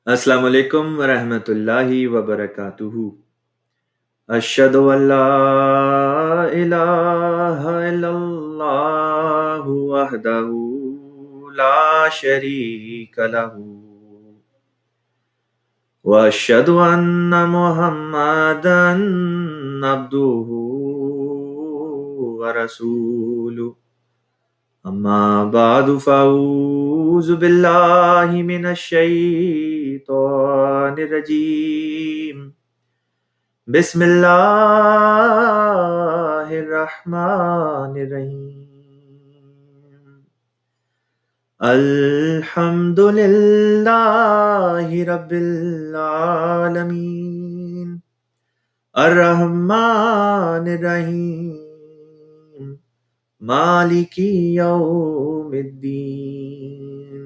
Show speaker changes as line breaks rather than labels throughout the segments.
السلام علیکم ورحمۃ اللہ وبرکاتہ۔ اشہد ان لا الہ الا اللہ وحدہ لا شریک لہ واشہد ان محمدا عبدہ ورسولہ۔ اما بعد فاعوذ باللہ من الشیطان الرجیم۔ بسم اللہ الرحمن الرحیم۔ الحمد للہ رب العالمین الرحمن الرحیم مالک یوم الدین۔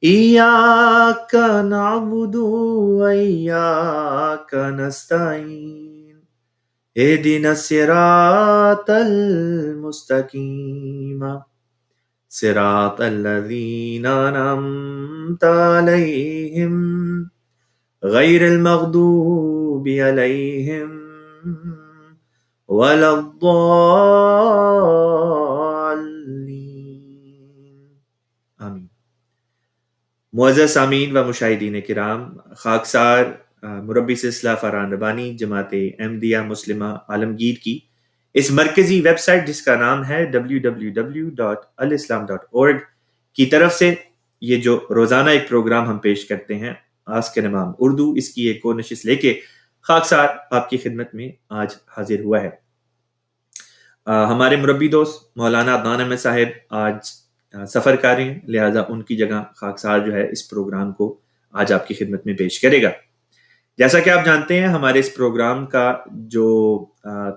ایاک نعبد و ایاک نستعین اہدنا الصراط المستقیم صراط الذین انعمت علیہم غیر المغضوب علیہم ولا الضالین۔ آمین۔ معزز سامعین و مشاہدین کرام، خاکسار مربی سلسلہ فرحان ربانی جماعت احمدیہ مسلمہ عالمگیر کی اس مرکزی ویب سائٹ جس کا نام ہے www.alislam.org کی طرف سے یہ جو روزانہ ایک پروگرام ہم پیش کرتے ہیں آسک این امام اردو، اس کی ایک اور نشست لے کے خاکسار آپ کی خدمت میں آج حاضر ہوا ہے۔ ہمارے مربی دوست مولانا عدنان احمد صاحب آج سفر کر رہے ہیں، لہٰذا ان کی جگہ خاکسار جو ہے اس پروگرام کو آج آپ کی خدمت میں پیش کرے گا۔ جیسا کہ آپ جانتے ہیں ہمارے اس پروگرام کا جو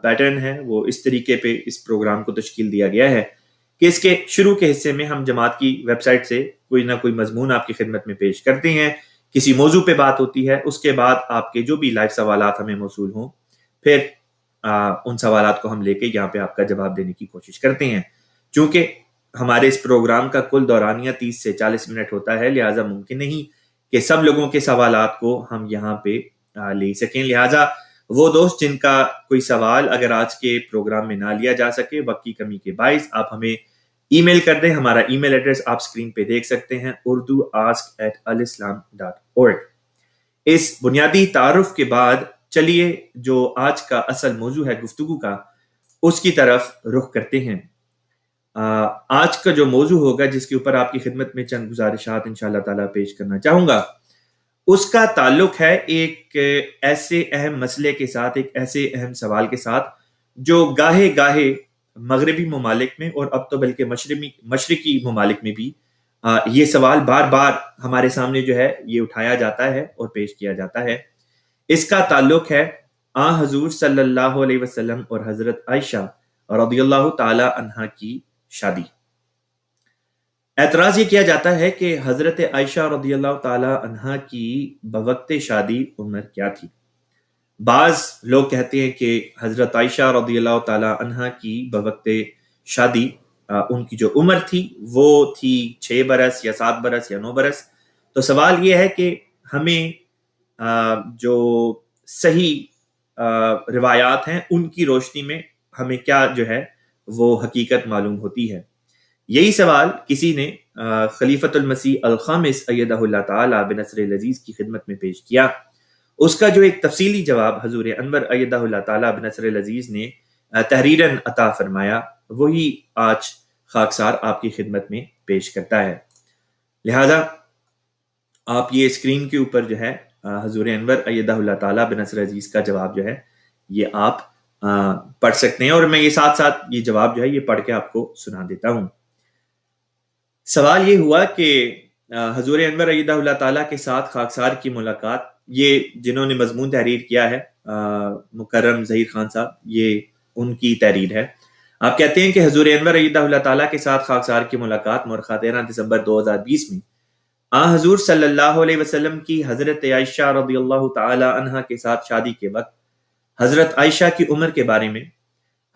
پیٹرن ہے وہ اس طریقے پہ اس پروگرام کو تشکیل دیا گیا ہے کہ اس کے شروع کے حصے میں ہم جماعت کی ویب سائٹ سے کوئی نہ کوئی مضمون آپ کی خدمت میں پیش کرتے ہیں، کسی موضوع پہ بات ہوتی ہے، اس کے بعد آپ کے جو بھی لائیو سوالات ہمیں موصول ہوں پھر ان سوالات کو ہم لے کے یہاں پہ آپ کا جواب دینے کی کوشش کرتے ہیں۔ چونکہ ہمارے اس پروگرام کا کل دورانیہ 30 سے 40 منٹ ہوتا ہے، لہٰذا ممکن نہیں کہ سب لوگوں کے سوالات کو ہم یہاں پہ لے سکیں، لہٰذا وہ دوست جن کا کوئی سوال اگر آج کے پروگرام میں نہ لیا جا سکے وقت کی کمی کے باعث، آپ ہمیں ای میل کر دیں۔ ہمارا ای میل ایڈریس آپ اسکرین پہ دیکھ سکتے ہیں، urdu@alislam.org۔ اس بنیادی تعارف کے بعد چلیے جو آج کا اصل موضوع ہے گفتگو کا اس کی طرف رخ کرتے ہیں۔ آج کا جو موضوع ہوگا جس کے اوپر آپ کی خدمت میں چند گزارشات انشاءاللہ تعالیٰ پیش کرنا چاہوں گا، اس کا تعلق ہے ایک ایسے اہم مسئلے کے ساتھ، ایک ایسے اہم سوال کے ساتھ جو گاہے گاہے مغربی ممالک میں اور اب تو بلکہ مشرقی ممالک میں بھی یہ سوال بار بار ہمارے سامنے جو ہے یہ اٹھایا جاتا ہے اور پیش کیا جاتا ہے۔ اس کا تعلق ہے حضور صلی اللہ علیہ وسلم اور حضرت عائشہ رضی اللہ تعالی عنہا کی شادی۔ اعتراض یہ کیا جاتا ہے کہ حضرت عائشہ رضی اللہ تعالی عنہا کی بوقت شادی عمر کیا تھی۔ بعض لوگ کہتے ہیں کہ حضرت عائشہ رضی اللہ تعالی عنہا کی بوقت شادی ان کی جو عمر تھی وہ تھی 6 برس یا 7 برس یا 9 برس۔ تو سوال یہ ہے کہ ہمیں جو صحیح روایات ہیں ان کی روشنی میں ہمیں کیا جو ہے وہ حقیقت معلوم ہوتی ہے۔ یہی سوال کسی نے خلیفۃ المسیح الخامس ایدہ اللہ تعالی بنصر العزیز کی خدمت میں پیش کیا۔ اس کا جو ایک تفصیلی جواب حضور انور ایدہ اللہ تعالی بنصر العزیز نے تحریراً عطا فرمایا، وہی آج خاکسار آپ کی خدمت میں پیش کرتا ہے۔ لہذا آپ یہ اسکرین کے اوپر جو ہے حضور انور ایدہ اللہ تعالی بنصر العزیز کا جواب جو ہے یہ آپ پڑھ سکتے ہیں، اور میں یہ ساتھ ساتھ یہ جواب جو ہے یہ پڑھ کے آپ کو سنا دیتا ہوں۔ سوال یہ ہوا کہ حضور انور ایدہ اللہ تعالیٰ کے ساتھ خاکسار کی ملاقات، یہ جنہوں نے مضمون تحریر کیا ہے مکرم ظہیر خان صاحب، یہ ان کی تحریر ہے۔ آپ کہتے ہیں کہ حضور انور ایدہ اللہ تعالیٰ کے ساتھ خاکسار کی ملاقات مورخہ 13 دسمبر 2020 میں حضور صلی اللہ علیہ وسلم کی حضرت عائشہ رضی اللہ تعالی عنہا کے ساتھ شادی کے وقت حضرت عائشہ کی عمر کے بارے میں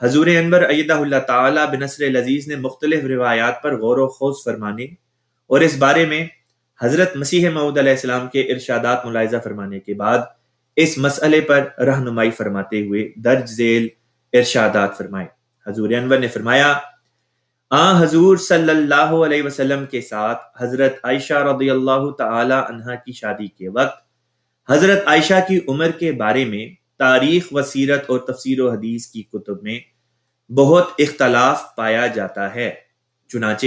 حضور انور ایدہ اللہ تعالی بنصر العزیز نے مختلف روایات پر غور و خوض فرمانے اور اس بارے میں حضرت مسیح موعود علیہ السلام کے ارشادات ملاحظہ فرمانے کے بعد اس مسئلے پر رہنمائی فرماتے ہوئے درج ذیل ارشادات فرمائے۔ حضور انور نے فرمایا، حضور صلی اللہ علیہ وسلم کے ساتھ حضرت عائشہ رضی اللہ تعالی عنہا کی شادی کے وقت حضرت عائشہ کی عمر کے بارے میں تاریخ و سیرت اور تفسیر و حدیث کی کتب میں بہت اختلاف پایا جاتا ہے۔ چنانچہ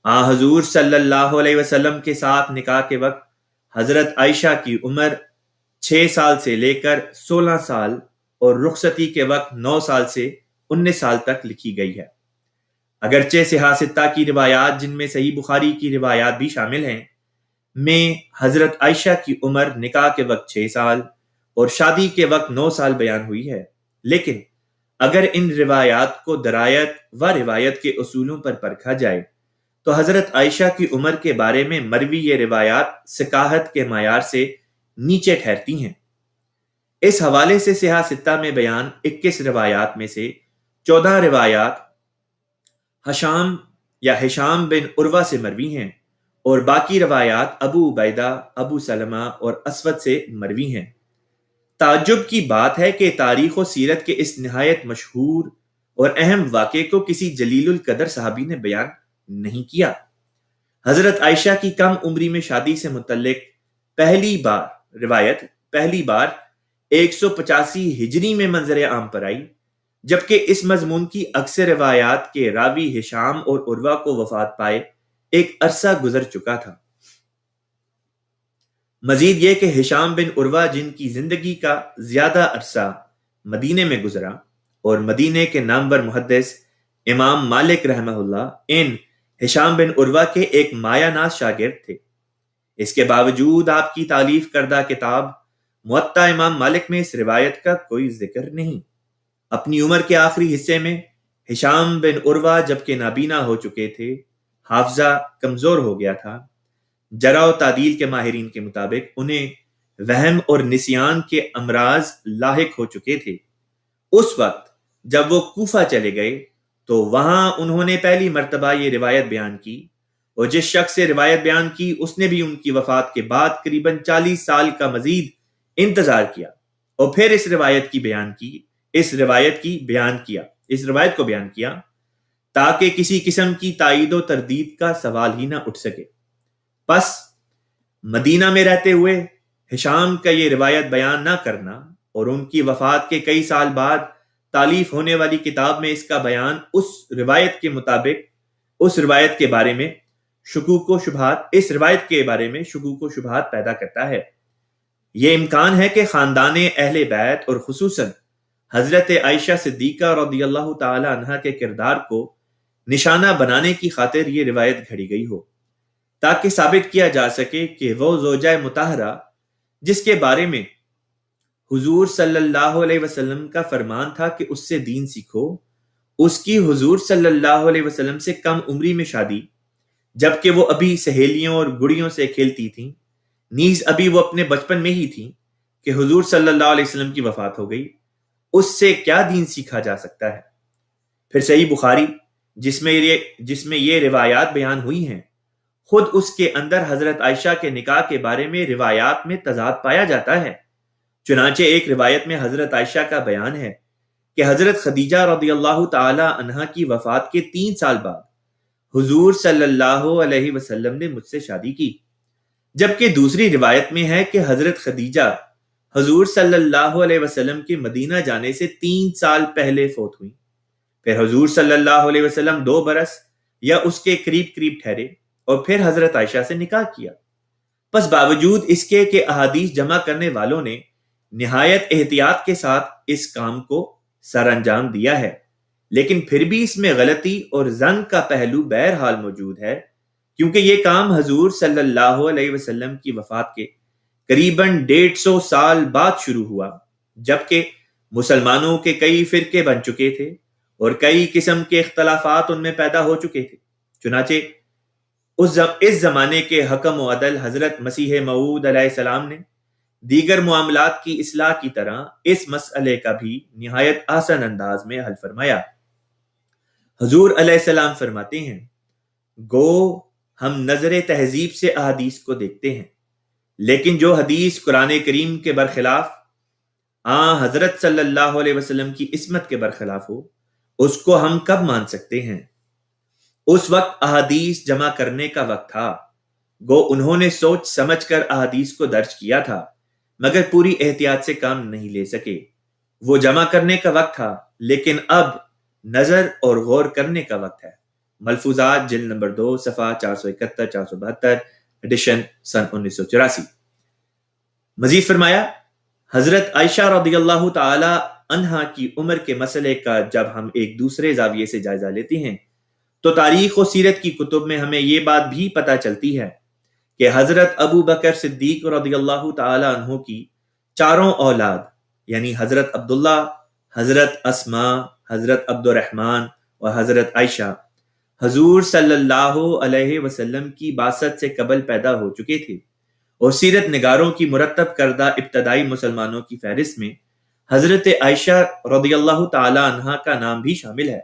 حضور صلی اللہ علیہ وسلم کے ساتھ نکاح کے وقت حضرت عائشہ کی عمر 6 سال سے لے کر 16 سال اور رخصتی کے وقت 9 سال سے 19 سال تک لکھی گئی ہے۔ اگرچہ صحاح ستہ کی روایات، جن میں صحیح بخاری کی روایات بھی شامل ہیں، میں حضرت عائشہ کی عمر نکاح کے وقت 6 سال اور شادی کے وقت 9 سال بیان ہوئی ہے، لیکن اگر ان روایات کو درایت و روایت کے اصولوں پر پرکھا جائے تو حضرت عائشہ کی عمر کے بارے میں مروی یہ روایات ثقاہت کے معیار سے نیچے ٹھہرتی ہیں۔ اس حوالے سے صحاح ستہ میں بیان 21 روایات میں سے 14 روایات ہشام بن عروہ سے مروی ہیں اور باقی روایات ابو عبیدہ، ابو سلمہ اور اسود سے مروی ہیں۔ تعجب کی بات ہے کہ تاریخ و سیرت کے اس نہایت مشہور اور اہم واقعے کو کسی جلیل القدر صحابی نے بیان نہیں کیا۔ حضرت عائشہ کی کم عمری میں شادی سے متعلق پہلی بار 185 ہجری میں منظر عام پر آئی، جبکہ اس مضمون کی اکثر روایات کے راوی ہشام اور عروہ کو وفات پائے ایک عرصہ گزر چکا تھا۔ مزید یہ کہ ہشام بن عروہ، جن کی زندگی کا زیادہ عرصہ مدینے میں گزرا اور مدینے کے نامور محدث امام مالک رحمہ اللہ ان ہشام بن عروہ کے ایک مایہ ناز شاگرد تھے۔ اس کے باوجود آپ کی تالیف کردہ کتاب موطا امام مالک میں اس روایت کا کوئی ذکر نہیں۔ اپنی عمر کے آخری حصے میں ہشام بن عروہ جبکہ نابینا ہو چکے تھے، حافظہ کمزور ہو گیا تھا۔ جرح و تعدیل کے ماہرین کے مطابق انہیں وہم اور نسیان کے امراض لاحق ہو چکے تھے۔ اس وقت جب وہ کوفہ چلے گئے تو وہاں انہوں نے پہلی مرتبہ یہ روایت بیان کی، اور جس شخص سے روایت بیان کی اس نے بھی ان کی وفات کے بعد قریباً 40 سال کا مزید انتظار کیا اور پھر اس روایت کو بیان کیا تاکہ کسی قسم کی تائید و تردید کا سوال ہی نہ اٹھ سکے۔ پس مدینہ میں رہتے ہوئے ہشام کا یہ روایت بیان نہ کرنا اور ان کی وفات کے کئی سال بعد تالیف ہونے والی کتاب میں اس کا بیان اس روایت کے بارے میں شکوک و شبہات پیدا کرتا ہے۔ یہ امکان ہے کہ خاندان اہل بیت اور خصوصاً حضرت عائشہ صدیقہ رضی اللہ تعالی عنہا کے کردار کو نشانہ بنانے کی خاطر یہ روایت گھڑی گئی ہو، تاکہ ثابت کیا جا سکے کہ وہ زوجہ مطہرہ جس کے بارے میں حضور صلی اللہ علیہ وسلم کا فرمان تھا کہ اس سے دین سیکھو، اس کی حضور صلی اللہ علیہ وسلم سے کم عمری میں شادی، جبکہ وہ ابھی سہیلیوں اور گڑیوں سے کھیلتی تھیں، نیز ابھی وہ اپنے بچپن میں ہی تھیں کہ حضور صلی اللہ علیہ وسلم کی وفات ہو گئی، اس سے کیا دین سیکھا جا سکتا ہے؟ پھر صحیح بخاری جس میں یہ روایات بیان ہوئی ہیں، خود اس کے اندر حضرت عائشہ کے نکاح کے بارے میں روایات میں تضاد پایا جاتا ہے۔ چنانچہ ایک روایت میں حضرت عائشہ کا بیان ہے کہ حضرت خدیجہ رضی اللہ تعالی عنہا کی وفات کے 3 سال بعد حضور صلی اللہ علیہ وسلم نے مجھ سے شادی کی، جبکہ دوسری روایت میں ہے کہ حضرت خدیجہ حضور صلی اللہ علیہ وسلم کے مدینہ جانے سے 3 سال پہلے فوت ہوئی۔ پھر حضور صلی اللہ علیہ وسلم 2 برس یا اس کے قریب ٹھہرے اور پھر حضرت عائشہ سے نکاح کیا۔ پس باوجود اس کے کہ احادیث جمع کرنے والوں نے نہایت احتیاط کے ساتھ اس کام کو سر انجام دیا ہے، لیکن پھر بھی اس میں غلطی اور زن کا پہلو بہرحال موجود ہے، کیونکہ یہ کام حضور صلی اللہ علیہ وسلم کی وفات کے قریباً 150 سال بعد شروع ہوا، جبکہ مسلمانوں کے کئی فرقے بن چکے تھے اور کئی قسم کے اختلافات ان میں پیدا ہو چکے تھے۔ چنانچہ اس زمانے کے حکم و عدل حضرت مسیح موعود علیہ السلام نے دیگر معاملات کی اصلاح کی طرح اس مسئلے کا بھی نہایت آسان انداز میں حل فرمایا۔ حضور علیہ السلام فرماتے ہیں، گو ہم نظر تہذیب سے احادیث کو دیکھتے ہیں، لیکن جو حدیث قرآن کریم کے برخلاف، حضرت صلی اللہ علیہ وسلم کی عصمت کے برخلاف ہو، اس کو ہم کب مان سکتے ہیں؟ اس وقت احادیث جمع کرنے کا وقت تھا، گو انہوں نے سوچ سمجھ کر احادیث کو درج کیا تھا، مگر پوری احتیاط سے کام نہیں لے سکے۔ وہ جمع کرنے کا وقت تھا، لیکن اب نظر اور غور کرنے کا وقت ہے۔ ملفوظات جلد نمبر 2 صفحہ 471 472 ایڈیشن سن 1984۔ مزید فرمایا، حضرت عائشہ رضی اللہ تعالی عنہا کی عمر کے مسئلے کا جب ہم ایک دوسرے زاویے سے جائزہ لیتے ہیں تو تاریخ و سیرت کی کتب میں ہمیں یہ بات بھی پتہ چلتی ہے کہ حضرت ابو بکر صدیق رضی اللہ تعالی عنہ کی چاروں اولاد، یعنی حضرت عبداللہ، حضرت اسماء، حضرت عبد الرحمن اور حضرت عائشہ، حضور صلی اللہ علیہ وسلم کی بعثت سے قبل پیدا ہو چکے تھے، اور سیرت نگاروں کی مرتب کردہ ابتدائی مسلمانوں کی فہرست میں حضرت عائشہ رضی اللہ تعالی عنہا کا نام بھی شامل ہے۔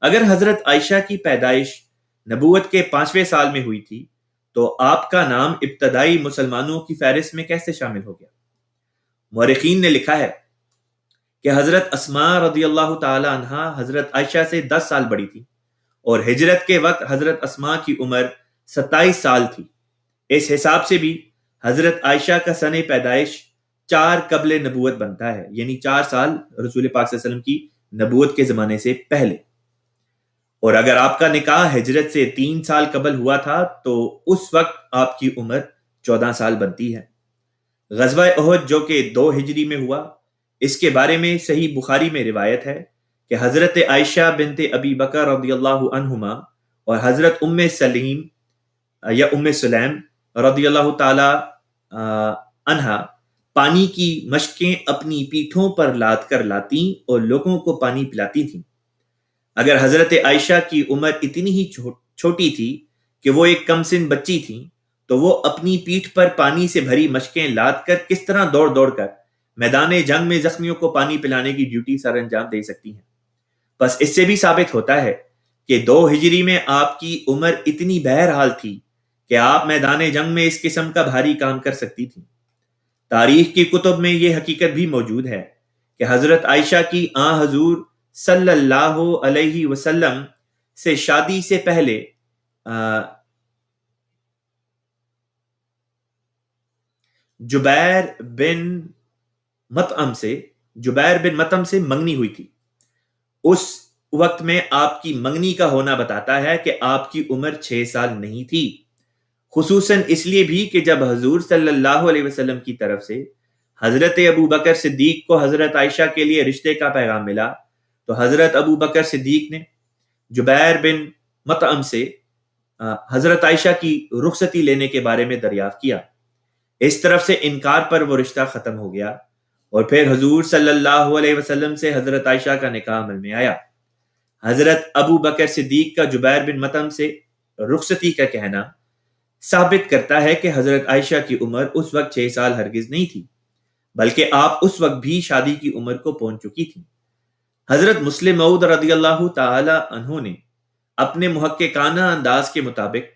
اگر حضرت عائشہ کی پیدائش نبوت کے 5ویں سال میں ہوئی تھی تو آپ کا نام ابتدائی مسلمانوں کی فہرست میں کیسے شامل ہو گیا؟ مورخین نے لکھا ہے کہ حضرت اسماء رضی اللہ تعالی عنہا حضرت عائشہ سے 10 سال بڑی تھی، اور ہجرت کے وقت حضرت اسماء کی عمر 27 سال تھی۔ اس حساب سے بھی حضرت عائشہ کا سن پیدائش 4 قبل نبوت بنتا ہے، یعنی 4 سال رسول پاک صلی اللہ علیہ وسلم کی نبوت کے زمانے سے پہلے۔ اور اگر آپ کا نکاح ہجرت سے 3 سال قبل ہوا تھا تو اس وقت آپ کی عمر 14 سال بنتی ہے۔ غزوہ احد جو کہ 2 ہجری میں ہوا، اس کے بارے میں صحیح بخاری میں روایت ہے کہ حضرت عائشہ بنت ابی بکر رضی اللہ عنہما اور حضرت ام سلیم یا ام سلیم رضی اللہ تعالی عنہا پانی کی مشکیں اپنی پیٹھوں پر لاد کر لاتی اور لوگوں کو پانی پلاتی تھیں۔ اگر حضرت عائشہ کی عمر اتنی ہی چھوٹی تھی کہ وہ ایک کم سن بچی تھیں تو وہ اپنی پیٹھ پر پانی سے بھری مشکیں لاد کر کس طرح دوڑ دوڑ کر میدان جنگ میں زخمیوں کو پانی پلانے کی ڈیوٹی سر انجام دے سکتی ہیں؟ بس اس سے بھی ثابت ہوتا ہے کہ 2 ہجری میں آپ کی عمر اتنی بہرحال تھی کہ آپ میدان جنگ میں اس قسم کا بھاری کام کر سکتی تھی۔ تاریخ کی کتب میں یہ حقیقت بھی موجود ہے کہ حضرت عائشہ کی حضور صلی اللہ علیہ وسلم سے شادی سے پہلے جبیر بن مطعم سے منگنی ہوئی تھی۔ اس وقت میں آپ کی منگنی کا ہونا بتاتا ہے کہ آپ کی عمر 6 سال نہیں تھی، خصوصاً اس لیے بھی کہ جب حضور صلی اللہ علیہ وسلم کی طرف سے حضرت ابو بکر صدیق کو حضرت عائشہ کے لیے رشتے کا پیغام ملا تو حضرت ابو بکر صدیق نے جبیر بن مطعم سے حضرت عائشہ کی رخصتی لینے کے بارے میں دریافت کیا۔ اس طرف سے انکار پر وہ رشتہ ختم ہو گیا، اور پھر حضور صلی اللہ علیہ وسلم سے حضرت عائشہ کا نکاح عمل میں آیا۔ حضرت ابو بکر صدیق کا جبیر بن مطعم سے رخصتی کا کہنا ثابت کرتا ہے کہ حضرت عائشہ کی عمر اس وقت 6 سال ہرگز نہیں تھی، بلکہ آپ اس وقت بھی شادی کی عمر کو پہنچ چکی تھی۔ حضرت مسلم موعود رضی اللہ تعالی عنہ نے اپنے محققانہ انداز کے مطابق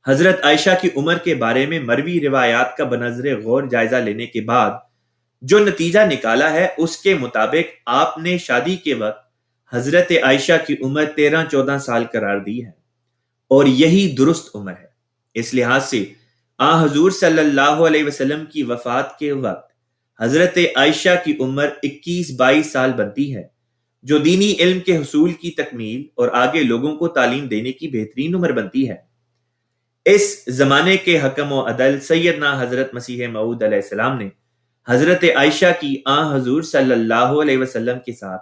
حضرت عائشہ کی عمر کے بارے میں مروی روایات کا بنظر غور جائزہ لینے کے بعد جو نتیجہ نکالا ہے اس کے مطابق آپ نے شادی کے وقت حضرت عائشہ کی عمر 13-14 سال قرار دی ہے، اور یہی درست عمر ہے۔ اس لحاظ سے حضور صلی اللہ علیہ وسلم کی وفات کے وقت حضرت عائشہ کی عمر 21-22 سال بنتی ہے، جو دینی علم کے حصول کی تکمیل اور آگے لوگوں کو تعلیم دینے کی بہترین عمر بنتی ہے۔ اس زمانے کے حکم و عدل سیدنا حضرت مسیح موعود علیہ السلام نے حضرت عائشہ کی حضور صلی اللہ علیہ وسلم کے ساتھ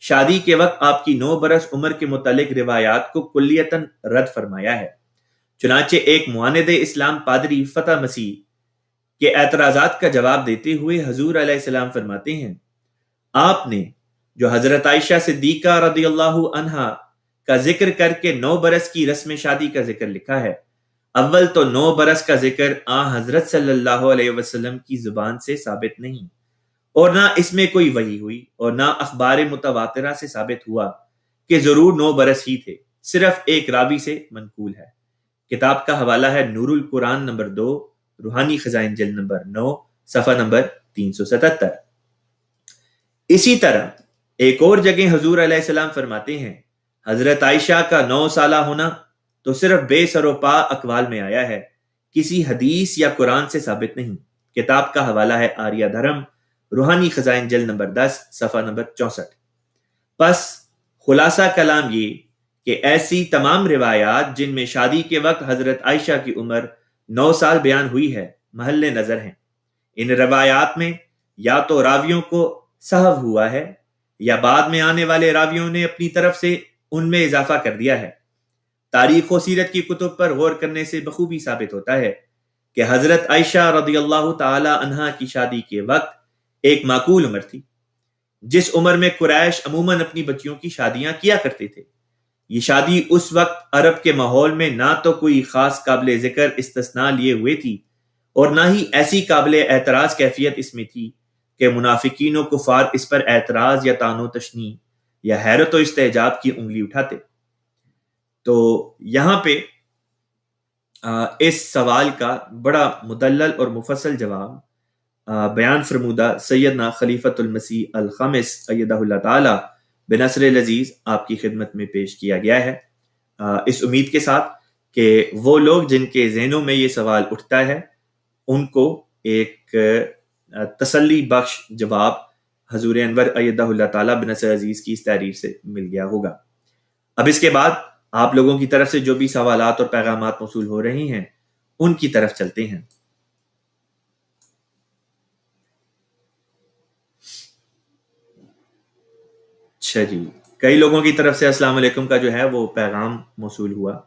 شادی کے وقت آپ کی 9 برس عمر کے متعلق روایات کو کلیتاً رد فرمایا ہے۔ چنانچہ ایک معاند اسلام پادری فتح مسیح کے اعتراضات کا جواب دیتے ہوئے حضور علیہ السلام فرماتے ہیں، آپ نے جو حضرت عائشہ صدیقہ رضی اللہ عنہا کا ذکر کر کے 9 برس کی رسم شادی کا ذکر لکھا ہے، اول تو 9 برس کا ذکر حضرت صلی اللہ علیہ وسلم کی زبان سے ثابت نہیں، اور نہ اس میں کوئی وحی ہوئی، اور نہ اخبار متواترہ سے ثابت ہوا کہ ضرور 9 برس ہی تھے، صرف ایک راوی سے منقول ہے۔ کتاب کا حوالہ ہے نور القرآن نمبر 2، روحانی خزائن جلد نمبر 9، صفحہ نمبر 377۔ اسی طرح ایک اور جگہ حضور علیہ السلام فرماتے ہیں حضرت عائشہ کا 9 سالہ ہونا تو صرف بے سر و پا اقوال میں آیا ہے، کسی حدیث یا قرآن سے ثابت نہیں۔ کتاب کا حوالہ ہے آریہ دھرم، روحانی خزائن جلد نمبر 10، صفحہ نمبر 64۔ پس خلاصہ کلام یہ کہ ایسی تمام روایات جن میں شادی کے وقت حضرت عائشہ کی عمر 9 سال بیان ہوئی ہے محل نظر ہیں۔ ان روایات میں یا تو راویوں کو سہو ہوا ہے یا بعد میں آنے والے راویوں نے اپنی طرف سے ان میں اضافہ کر دیا ہے۔ تاریخ و سیرت کی کتب پر غور کرنے سے بخوبی ثابت ہوتا ہے کہ حضرت عائشہ رضی اللہ تعالی عنہا کی شادی کے وقت ایک معقول عمر تھی، جس عمر میں قریش عموماً اپنی بچیوں کی شادیاں کیا کرتے تھے۔ یہ شادی اس وقت عرب کے ماحول میں نہ تو کوئی خاص قابل ذکر استثناء لیے ہوئے تھی اور نہ ہی ایسی قابل اعتراض کیفیت اس میں تھی کہ منافقین و کفار اس پر اعتراض یا طعن و تشنیع یا حیرت و استعجاب کی انگلی اٹھاتے۔ تو یہاں پہ اس سوال کا بڑا مدلل اور مفصل جواب بیان فرمودہ سیدنا خلیفۃ المسیح الخامس ایدہ اللہ تعالی بنصر العزیز آپ کی خدمت میں پیش کیا گیا ہے، اس امید کے ساتھ کہ وہ لوگ جن کے ذہنوں میں یہ سوال اٹھتا ہے ان کو ایک تسلی بخش جواب حضور انور ایدہ اللہ تعالی بنصر العزیز کی اس تحریر سے مل گیا ہوگا۔ اب اس کے بعد آپ لوگوں کی طرف سے جو بھی سوالات اور پیغامات موصول ہو رہے ہیں ان کی طرف چلتے ہیں۔ اچھا جی، کئی لوگوں کی طرف سے السلام علیکم کا جو ہے وہ پیغام موصول ہوا۔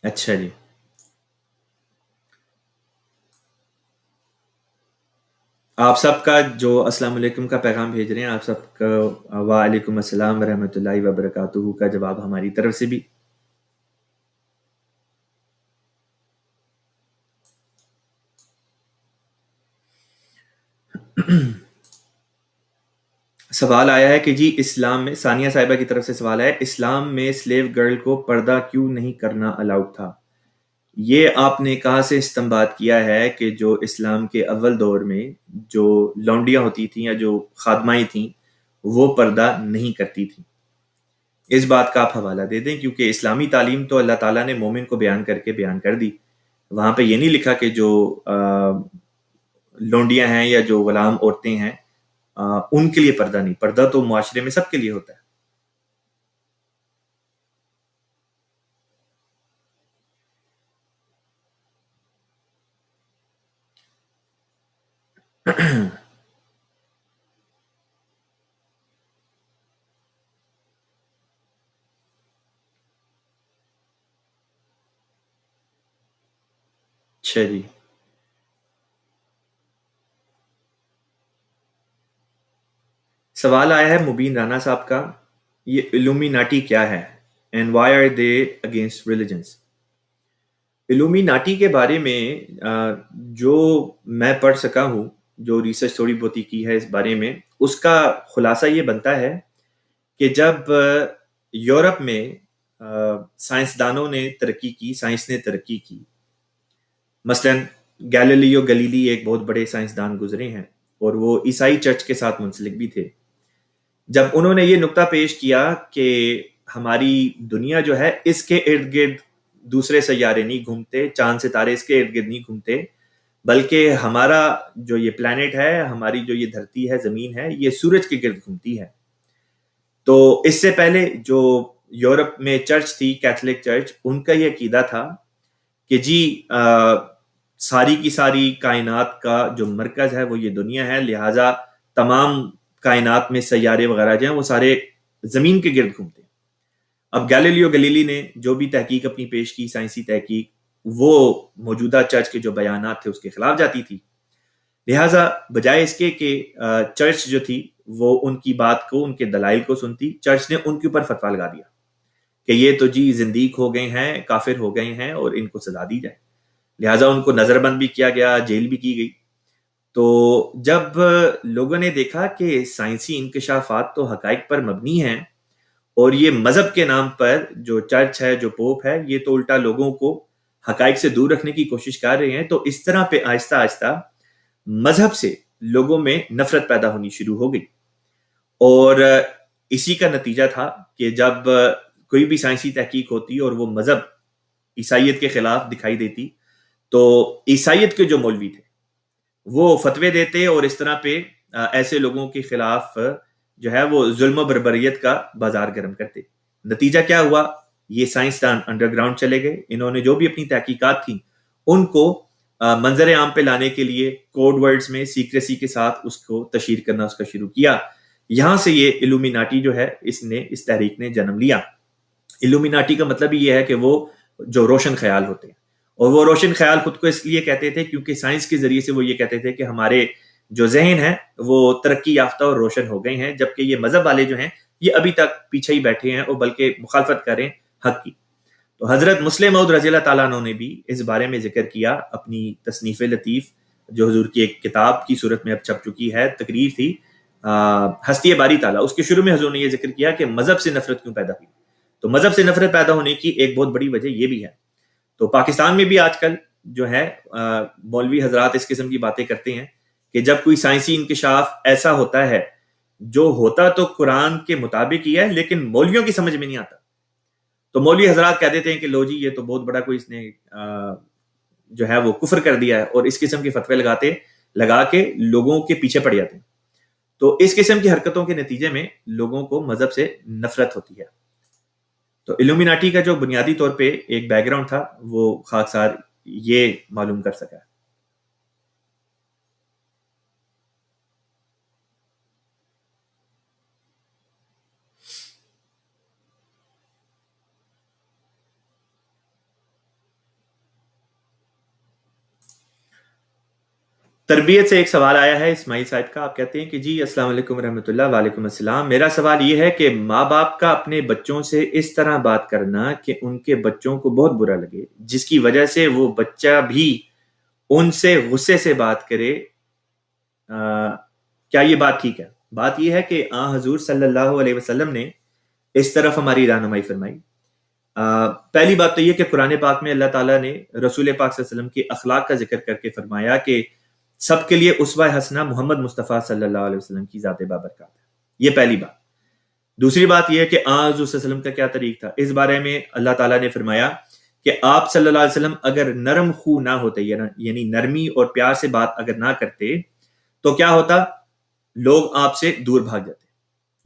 اچھا جی، آپ سب کا جو السلام علیکم کا پیغام بھیج رہے ہیں آپ سب کا وعلیکم السلام ورحمۃ اللہ وبرکاتہ کا جواب ہماری طرف سے بھی۔ سوال آیا ہے کہ جی اسلام میں، ثانیہ صاحبہ کی طرف سے سوال ہے، اسلام میں سلیو گرل کو پردہ کیوں نہیں کرنا الاؤڈ تھا؟ یہ آپ نے کہاں سے استنباط کیا ہے کہ جو اسلام کے اول دور میں جو لونڈیاں ہوتی تھیں یا جو خادمائیں تھیں وہ پردہ نہیں کرتی تھیں؟ اس بات کا آپ حوالہ دے دیں، کیونکہ اسلامی تعلیم تو اللہ تعالیٰ نے مومن کو بیان کر کے بیان کر دی، وہاں پہ یہ نہیں لکھا کہ جو لونڈیاں ہیں یا جو غلام عورتیں ہیں ان کے لیے پردہ نہیں، پردہ تو معاشرے میں سب کے لیے ہوتا ہے۔ اچھا جی، سوال آیا ہے مبین رانا صاحب کا، یہ الومیناٹی کیا ہے and why are they against religions? Illuminati کے بارے میں جو میں پڑھ سکا ہوں، جو ریسرچ تھوڑی بہت کی ہے اس بارے میں، اس کا خلاصہ یہ بنتا ہے کہ جب یورپ میں سائنسدانوں نے ترقی کی، سائنس نے ترقی کی، مثلا گیلیلیو گلیلی ایک بہت بڑے سائنسدان گزرے ہیں اور وہ عیسائی چرچ کے ساتھ منسلک بھی تھے۔ جب انہوں نے یہ نقطہ پیش کیا کہ ہماری دنیا جو ہے اس کے ارد گرد دوسرے سیارے نہیں گھومتے، چاند ستارے اس کے ارد گرد نہیں گھومتے، بلکہ ہمارا جو یہ پلانٹ ہے، ہماری جو یہ دھرتی ہے، زمین ہے، یہ سورج کے گرد گھومتی ہے۔ تو اس سے پہلے جو یورپ میں چرچ تھی، کیتھولک چرچ، ان کا یہ عقیدہ تھا کہ جی ساری کی ساری کائنات کا جو مرکز ہے وہ یہ دنیا ہے، لہٰذا تمام کائنات میں سیارے وغیرہ جو ہیں وہ سارے زمین کے گرد گھومتے ہیں۔ اب گیلیلیو گلیلی نے جو بھی تحقیق اپنی پیش کی، سائنسی تحقیق، وہ موجودہ چرچ کے جو بیانات تھے اس کے خلاف جاتی تھی، لہٰذا بجائے اس کے کہ چرچ جو تھی وہ ان کی بات کو، ان کے دلائل کو سنتی، چرچ نے ان کے اوپر فتویٰ لگا دیا کہ یہ تو جی زندیق ہو گئے ہیں، کافر ہو گئے ہیں اور ان کو سزا دی جائے۔ لہٰذا ان کو نظر بند بھی کیا گیا، جیل بھی کی گئی۔ تو جب لوگوں نے دیکھا کہ سائنسی انکشافات تو حقائق پر مبنی ہیں اور یہ مذہب کے نام پر جو چرچ ہے، جو پوپ ہے، یہ تو الٹا لوگوں کو حقائق سے دور رکھنے کی کوشش کر رہے ہیں. تو اس طرح پہ آہستہ آہستہ مذہب سے لوگوں میں نفرت پیدا ہونی شروع ہو گئی. اور اسی کا نتیجہ تھا کہ جب کوئی بھی سائنسی تحقیق ہوتی اور وہ مذہب عیسائیت کے خلاف دکھائی دیتی تو عیسائیت کے جو مولوی تھے وہ فتوے دیتے اور اس طرح پہ ایسے لوگوں کے خلاف جو ہے وہ ظلم و بربریت کا بازار گرم کرتے. نتیجہ کیا ہوا؟ یہ سائنسدان انڈر گراؤنڈ چلے گئے. انہوں نے جو بھی اپنی تحقیقات تھیں ان کو منظر عام پہ لانے کے لیے کوڈ ورڈز میں سیکریسی کے ساتھ اس کو تشہیر کرنا اس کا شروع کیا. یہاں سے یہ الومیناٹی جو ہے اس تحریک نے جنم لیا. الومیناٹی کا مطلب یہ ہے کہ وہ جو روشن خیال ہوتے ہیں، اور وہ روشن خیال خود کو اس لیے کہتے تھے کیونکہ سائنس کے ذریعے سے وہ یہ کہتے تھے کہ ہمارے جو ذہن ہیں وہ ترقی یافتہ اور روشن ہو گئے ہیں، جبکہ یہ مذہب والے جو ہیں یہ ابھی تک پیچھے ہی بیٹھے ہیں اور بلکہ مخالفت کریں حق کی. تو حضرت مسلم موعود رضی اللہ تعالیٰ عنہ نے بھی اس بارے میں ذکر کیا اپنی تصنیف لطیف، جو حضور کی ایک کتاب کی صورت میں اب چھپ چکی ہے، تقریر تھی ہستی باری تعالیٰ. اس کے شروع میں حضور نے یہ ذکر کیا کہ مذہب سے نفرت کیوں پیدا ہوئی. تو مذہب سے نفرت پیدا ہونے کی ایک بہت بڑی وجہ یہ بھی ہے. تو پاکستان میں بھی آج کل جو ہے مولوی حضرات اس قسم کی باتیں کرتے ہیں کہ جب کوئی سائنسی انکشاف ایسا ہوتا ہے جو ہوتا تو قرآن کے مطابق ہی ہے لیکن مولویوں کی سمجھ میں نہیں آتا، تو مولوی حضرات کہہ دیتے ہیں کہ لو جی یہ تو بہت بڑا کوئی اس نے جو ہے وہ کفر کر دیا ہے، اور اس قسم کے فتوے لگا کے لوگوں کے پیچھے پڑ جاتے ہیں. تو اس قسم کی حرکتوں کے نتیجے میں لوگوں کو مذہب سے نفرت ہوتی ہے. تو الومیناٹی کا جو بنیادی طور پہ ایک بیک گراؤنڈ تھا وہ خاکسار یہ معلوم کر سکا. تربیت سے ایک سوال آیا ہے اسماعیل صاحب کا. آپ کہتے ہیں کہ جی السلام علیکم ورحمۃ اللہ. وعلیکم السلام. میرا سوال یہ ہے کہ ماں باپ کا اپنے بچوں سے اس طرح بات کرنا کہ ان کے بچوں کو بہت برا لگے، جس کی وجہ سے وہ بچہ بھی ان سے غصے سے بات کرے، کیا یہ بات ٹھیک ہے؟ بات یہ ہے کہ حضور صلی اللہ علیہ وسلم نے اس طرف ہماری رہنمائی فرمائی. پہلی بات تو یہ کہ قرآن پاک میں اللہ تعالیٰ نے رسول پاک صلی اللہ علیہ وسلم کی اخلاق کا ذکر کر کے فرمایا کہ سب کے لیے اسوہ حسنہ محمد مصطفیٰ صلی اللہ علیہ وسلم کی ذات بابرکات ہے. یہ پہلی بات. دوسری بات یہ ہے کہ حضور صلی اللہ علیہ وسلم کا کیا طریق تھا. اس بارے میں اللہ تعالیٰ نے فرمایا کہ آپ صلی اللہ علیہ وسلم اگر نرم خو نہ ہوتے، یعنی نرمی اور پیار سے بات اگر نہ کرتے تو کیا ہوتا؟ لوگ آپ سے دور بھاگ جاتے.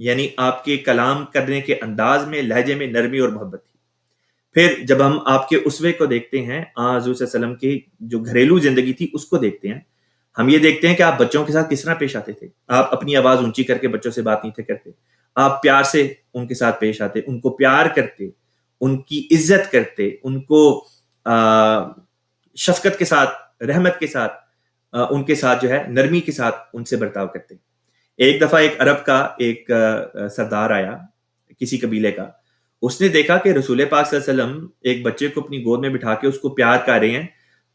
یعنی آپ کے کلام کرنے کے انداز میں، لہجے میں نرمی اور محبت تھی. پھر جب ہم آپ کے اسوے کو دیکھتے ہیں، حضور صلی اللہ علیہ وسلم کی جو گھریلو زندگی تھی اس کو دیکھتے ہیں، ہم یہ دیکھتے ہیں کہ آپ بچوں کے ساتھ کس طرح پیش آتے تھے. آپ اپنی آواز اونچی کر کے بچوں سے بات نہیں تھے کرتے. آپ پیار سے ان کے ساتھ پیش آتے، ان کو پیار کرتے، ان کی عزت کرتے، ان کو شفقت کے ساتھ، رحمت کے ساتھ، ان کے ساتھ جو ہے نرمی کے ساتھ ان سے برتاؤ کرتے. ایک دفعہ ایک عرب کا ایک سردار آیا کسی قبیلے کا. اس نے دیکھا کہ رسول پاک صلی اللہ علیہ وسلم ایک بچے کو اپنی گود میں بٹھا کے اس کو پیار کر رہے ہیں.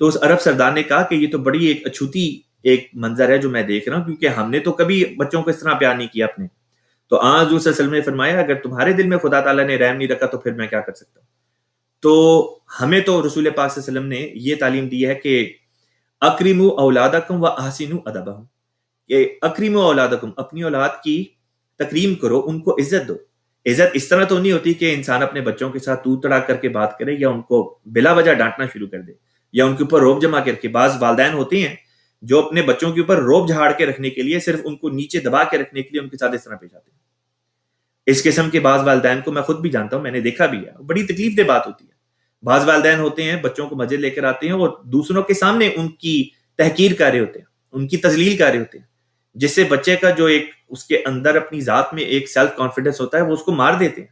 تو اس عرب سردار نے کہا کہ یہ تو بڑی ایک اچھوتی ایک منظر ہے جو میں دیکھ رہا ہوں، کیونکہ ہم نے تو کبھی بچوں کو اس طرح پیار نہیں کیا اپنے. تو حضور صلی اللہ علیہ وسلم نے فرمایا اگر تمہارے دل میں خدا تعالیٰ نے رحم نہیں رکھا تو پھر میں کیا کر سکتا ہوں. تو ہمیں تو رسول پاک صلی اللہ علیہ وسلم نے یہ تعلیم دی ہے کہ اکرموا اولادکم واحسنوا ادبہم، کہ اکرموا اولادکم، اپنی اولاد کی تکریم کرو، ان کو عزت دو. عزت اس طرح تو نہیں ہوتی کہ انسان اپنے بچوں کے ساتھ تو تڑا کر کے بات کرے یا ان کو بلا وجہ ڈانٹنا شروع کر دے یا ان کے اوپر روب جمع کر کے. بعض والدین ہوتے ہیں جو اپنے بچوں کے اوپر روب جھاڑ کے رکھنے کے لیے، صرف ان کو نیچے دبا کے رکھنے کے لیے ان کے ساتھ اس طرح پیش آتے ہیں. اس قسم کے بعض والدین کو میں خود بھی جانتا ہوں، میں نے دیکھا بھی ہے، بڑی تکلیف دہ بات ہوتی ہے. بعض والدین ہوتے ہیں بچوں کو مسجد لے کر آتے ہیں اور دوسروں کے سامنے ان کی تحقیر کر رہے ہوتے ہیں، ان کی تذلیل کر رہے ہوتے ہیں، جس سے بچے کا جو ایک اس کے اندر اپنی ذات میں ایک سیلف کانفیڈنس ہوتا ہے وہ اس کو مار دیتے ہیں.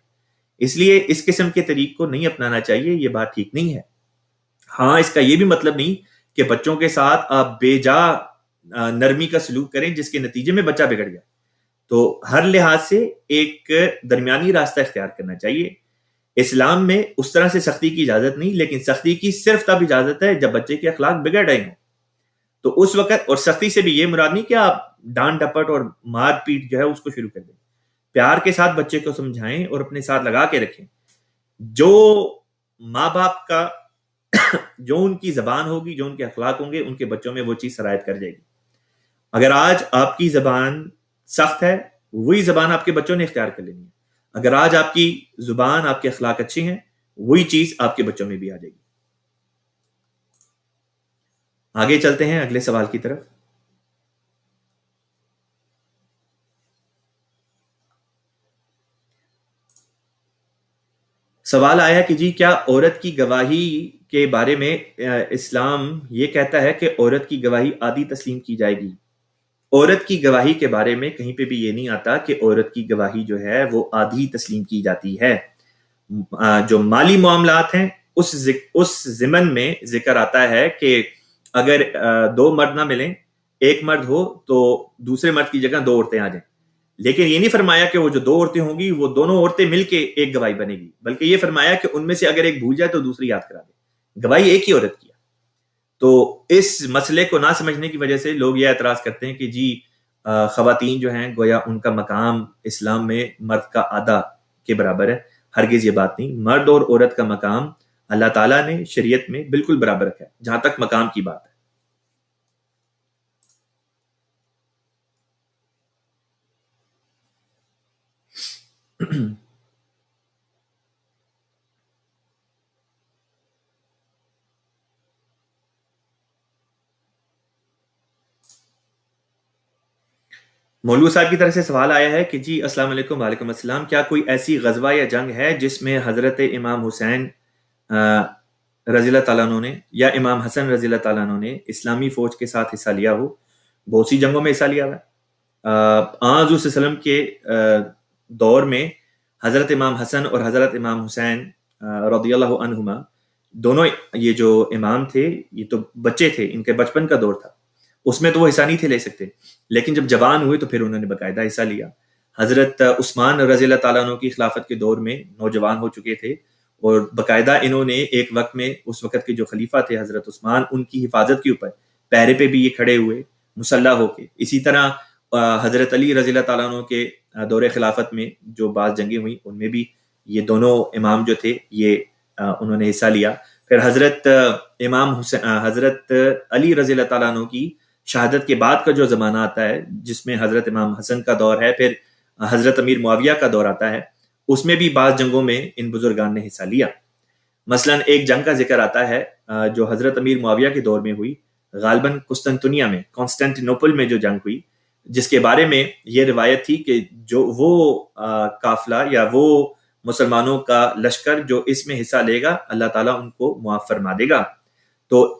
اس لیے اس قسم کے طریق کو نہیں اپنانا چاہیے، یہ بات ٹھیک نہیں ہے. ہاں اس کا یہ بھی مطلب نہیں کہ بچوں کے ساتھ آپ بے جا نرمی کا سلوک کریں جس کے نتیجے میں بچہ بگڑ جائے. تو ہر لحاظ سے ایک درمیانی راستہ اختیار کرنا چاہیے. اسلام میں اس طرح سے سختی کی اجازت نہیں، لیکن سختی کی صرف تب اجازت ہے جب بچے کے اخلاق بگڑ رہے ہوں. تو اس وقت، اور سختی سے بھی یہ مراد نہیں کہ آپ ڈانٹ ڈپٹ اور مار پیٹ جو ہے اس کو شروع کر دیں. پیار کے ساتھ بچے کو سمجھائیں اور اپنے ساتھ لگا کے رکھیں. جو ماں باپ کا جو ان کی زبان ہوگی، جو ان کے اخلاق ہوں گے، ان کے بچوں میں وہ چیز سرایت کر جائے گی. اگر آج آپ کی زبان سخت ہے، وہی زبان آپ کے بچوں نے اختیار کر لینی ہے. اگر آج آپ کی زبان، آپ کے اخلاق اچھے ہیں، وہی چیز آپ کے بچوں میں بھی آ جائے گی. آگے چلتے ہیں اگلے سوال کی طرف. سوال آیا کہ جی کیا عورت کی گواہی کے بارے میں اسلام یہ کہتا ہے کہ عورت کی گواہی آدھی تسلیم کی جائے گی؟ عورت کی گواہی کے بارے میں کہیں پہ بھی یہ نہیں آتا کہ عورت کی گواہی جو ہے وہ آدھی تسلیم کی جاتی ہے. جو مالی معاملات ہیں اس ضمن میں ذکر آتا ہے کہ اگر دو مرد نہ ملیں، ایک مرد ہو تو دوسرے مرد کی جگہ دو عورتیں آ جائیں. لیکن یہ نہیں فرمایا کہ وہ جو دو عورتیں ہوں گی وہ دونوں عورتیں مل کے ایک گواہی بنے گی، بلکہ یہ فرمایا کہ ان میں سے اگر ایک بھول جائے تو دوسری یاد کرا دے. گواہی ایک ہی عورت کی ہے. تو اس مسئلے کو نہ سمجھنے کی وجہ سے لوگ یہ اعتراض کرتے ہیں کہ جی خواتین جو ہیں گویا ان کا مقام اسلام میں مرد کا آدھا کے برابر ہے. ہرگز یہ بات نہیں. مرد اور عورت کا مقام اللہ تعالیٰ نے شریعت میں بالکل برابر رکھا ہے جہاں تک مقام کی بات ہے. مولو صاحب کی طرف سے سوال آیا ہے کہ جی السلام علیکم. وعلیکم السلام. کیا کوئی ایسی غزوہ یا جنگ ہے جس میں حضرت امام حسین رضی اللہ تعالیٰ عنہ نے یا امام حسن رضی اللہ تعالیٰ عنہ نے اسلامی فوج کے ساتھ حصہ لیا ہو؟ بہت سی جنگوں میں حصہ لیا ہوا ہے. حضور صلی اللہ علیہ وسلم کے دور میں حضرت امام حسن اور حضرت امام حسین رضی اللہ عنہما دونوں یہ جو امام تھے یہ تو بچے تھے، ان کے بچپن کا دور تھا، اس میں تو وہ حصہ نہیں تھے لے سکتے. لیکن جب جوان ہوئے تو پھر انہوں نے باقاعدہ حصہ لیا. حضرت عثمان رضی اللہ تعالیٰ عنہ کی خلافت کے دور میں نوجوان ہو چکے تھے اور باقاعدہ انہوں نے ایک وقت میں اس وقت کے جو خلیفہ تھے حضرت عثمان، ان کی حفاظت کے اوپر پہرے پہ بھی یہ کھڑے ہوئے مسلح ہو کے. اسی طرح حضرت علی رضی اللہ تعالیٰ عنہ کے دور خلافت میں جو بعض جنگیں ہوئیں ان میں بھی یہ دونوں امام جو تھے یہ انہوں نے حصہ لیا. پھر حضرت حضرت علی رضی اللہ تعالیٰ عنہ کی شہادت کے بعد کا جو زمانہ آتا ہے جس میں حضرت امام حسن کا دور ہے، پھر حضرت امیر معاویہ کا دور آتا ہے، اس میں بھی بعض جنگوں میں ان بزرگان نے حصہ لیا. مثلا ایک جنگ کا ذکر آتا ہے جو حضرت امیر معاویہ کے دور میں ہوئی، غالباً قسطنطنیہ میں، کانسٹینٹینوپل میں جو جنگ ہوئی، جس کے بارے میں یہ روایت تھی کہ جو وہ قافلہ یا وہ مسلمانوں کا لشکر جو اس میں حصہ لے گا اللہ تعالیٰ ان کو معاف فرما دے گا. تو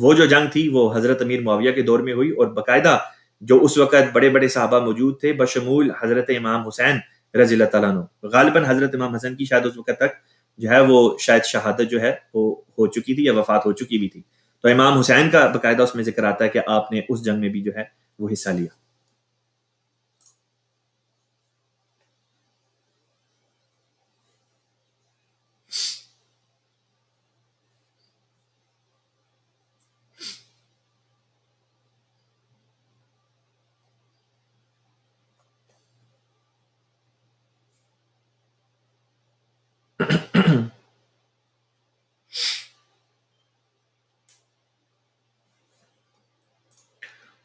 وہ جو جنگ تھی وہ حضرت امیر معاویہ کے دور میں ہوئی اور باقاعدہ جو اس وقت بڑے بڑے صحابہ موجود تھے بشمول حضرت امام حسین رضی اللہ تعالیٰ عنہ، غالباً حضرت امام حسن کی شاید اس وقت تک جو ہے وہ شاید شہادت جو ہے وہ ہو چکی تھی یا وفات ہو چکی بھی تھی. تو امام حسین کا باقاعدہ اس میں ذکر آتا ہے کہ آپ نے اس جنگ میں بھی جو ہے وہ حصہ لیا.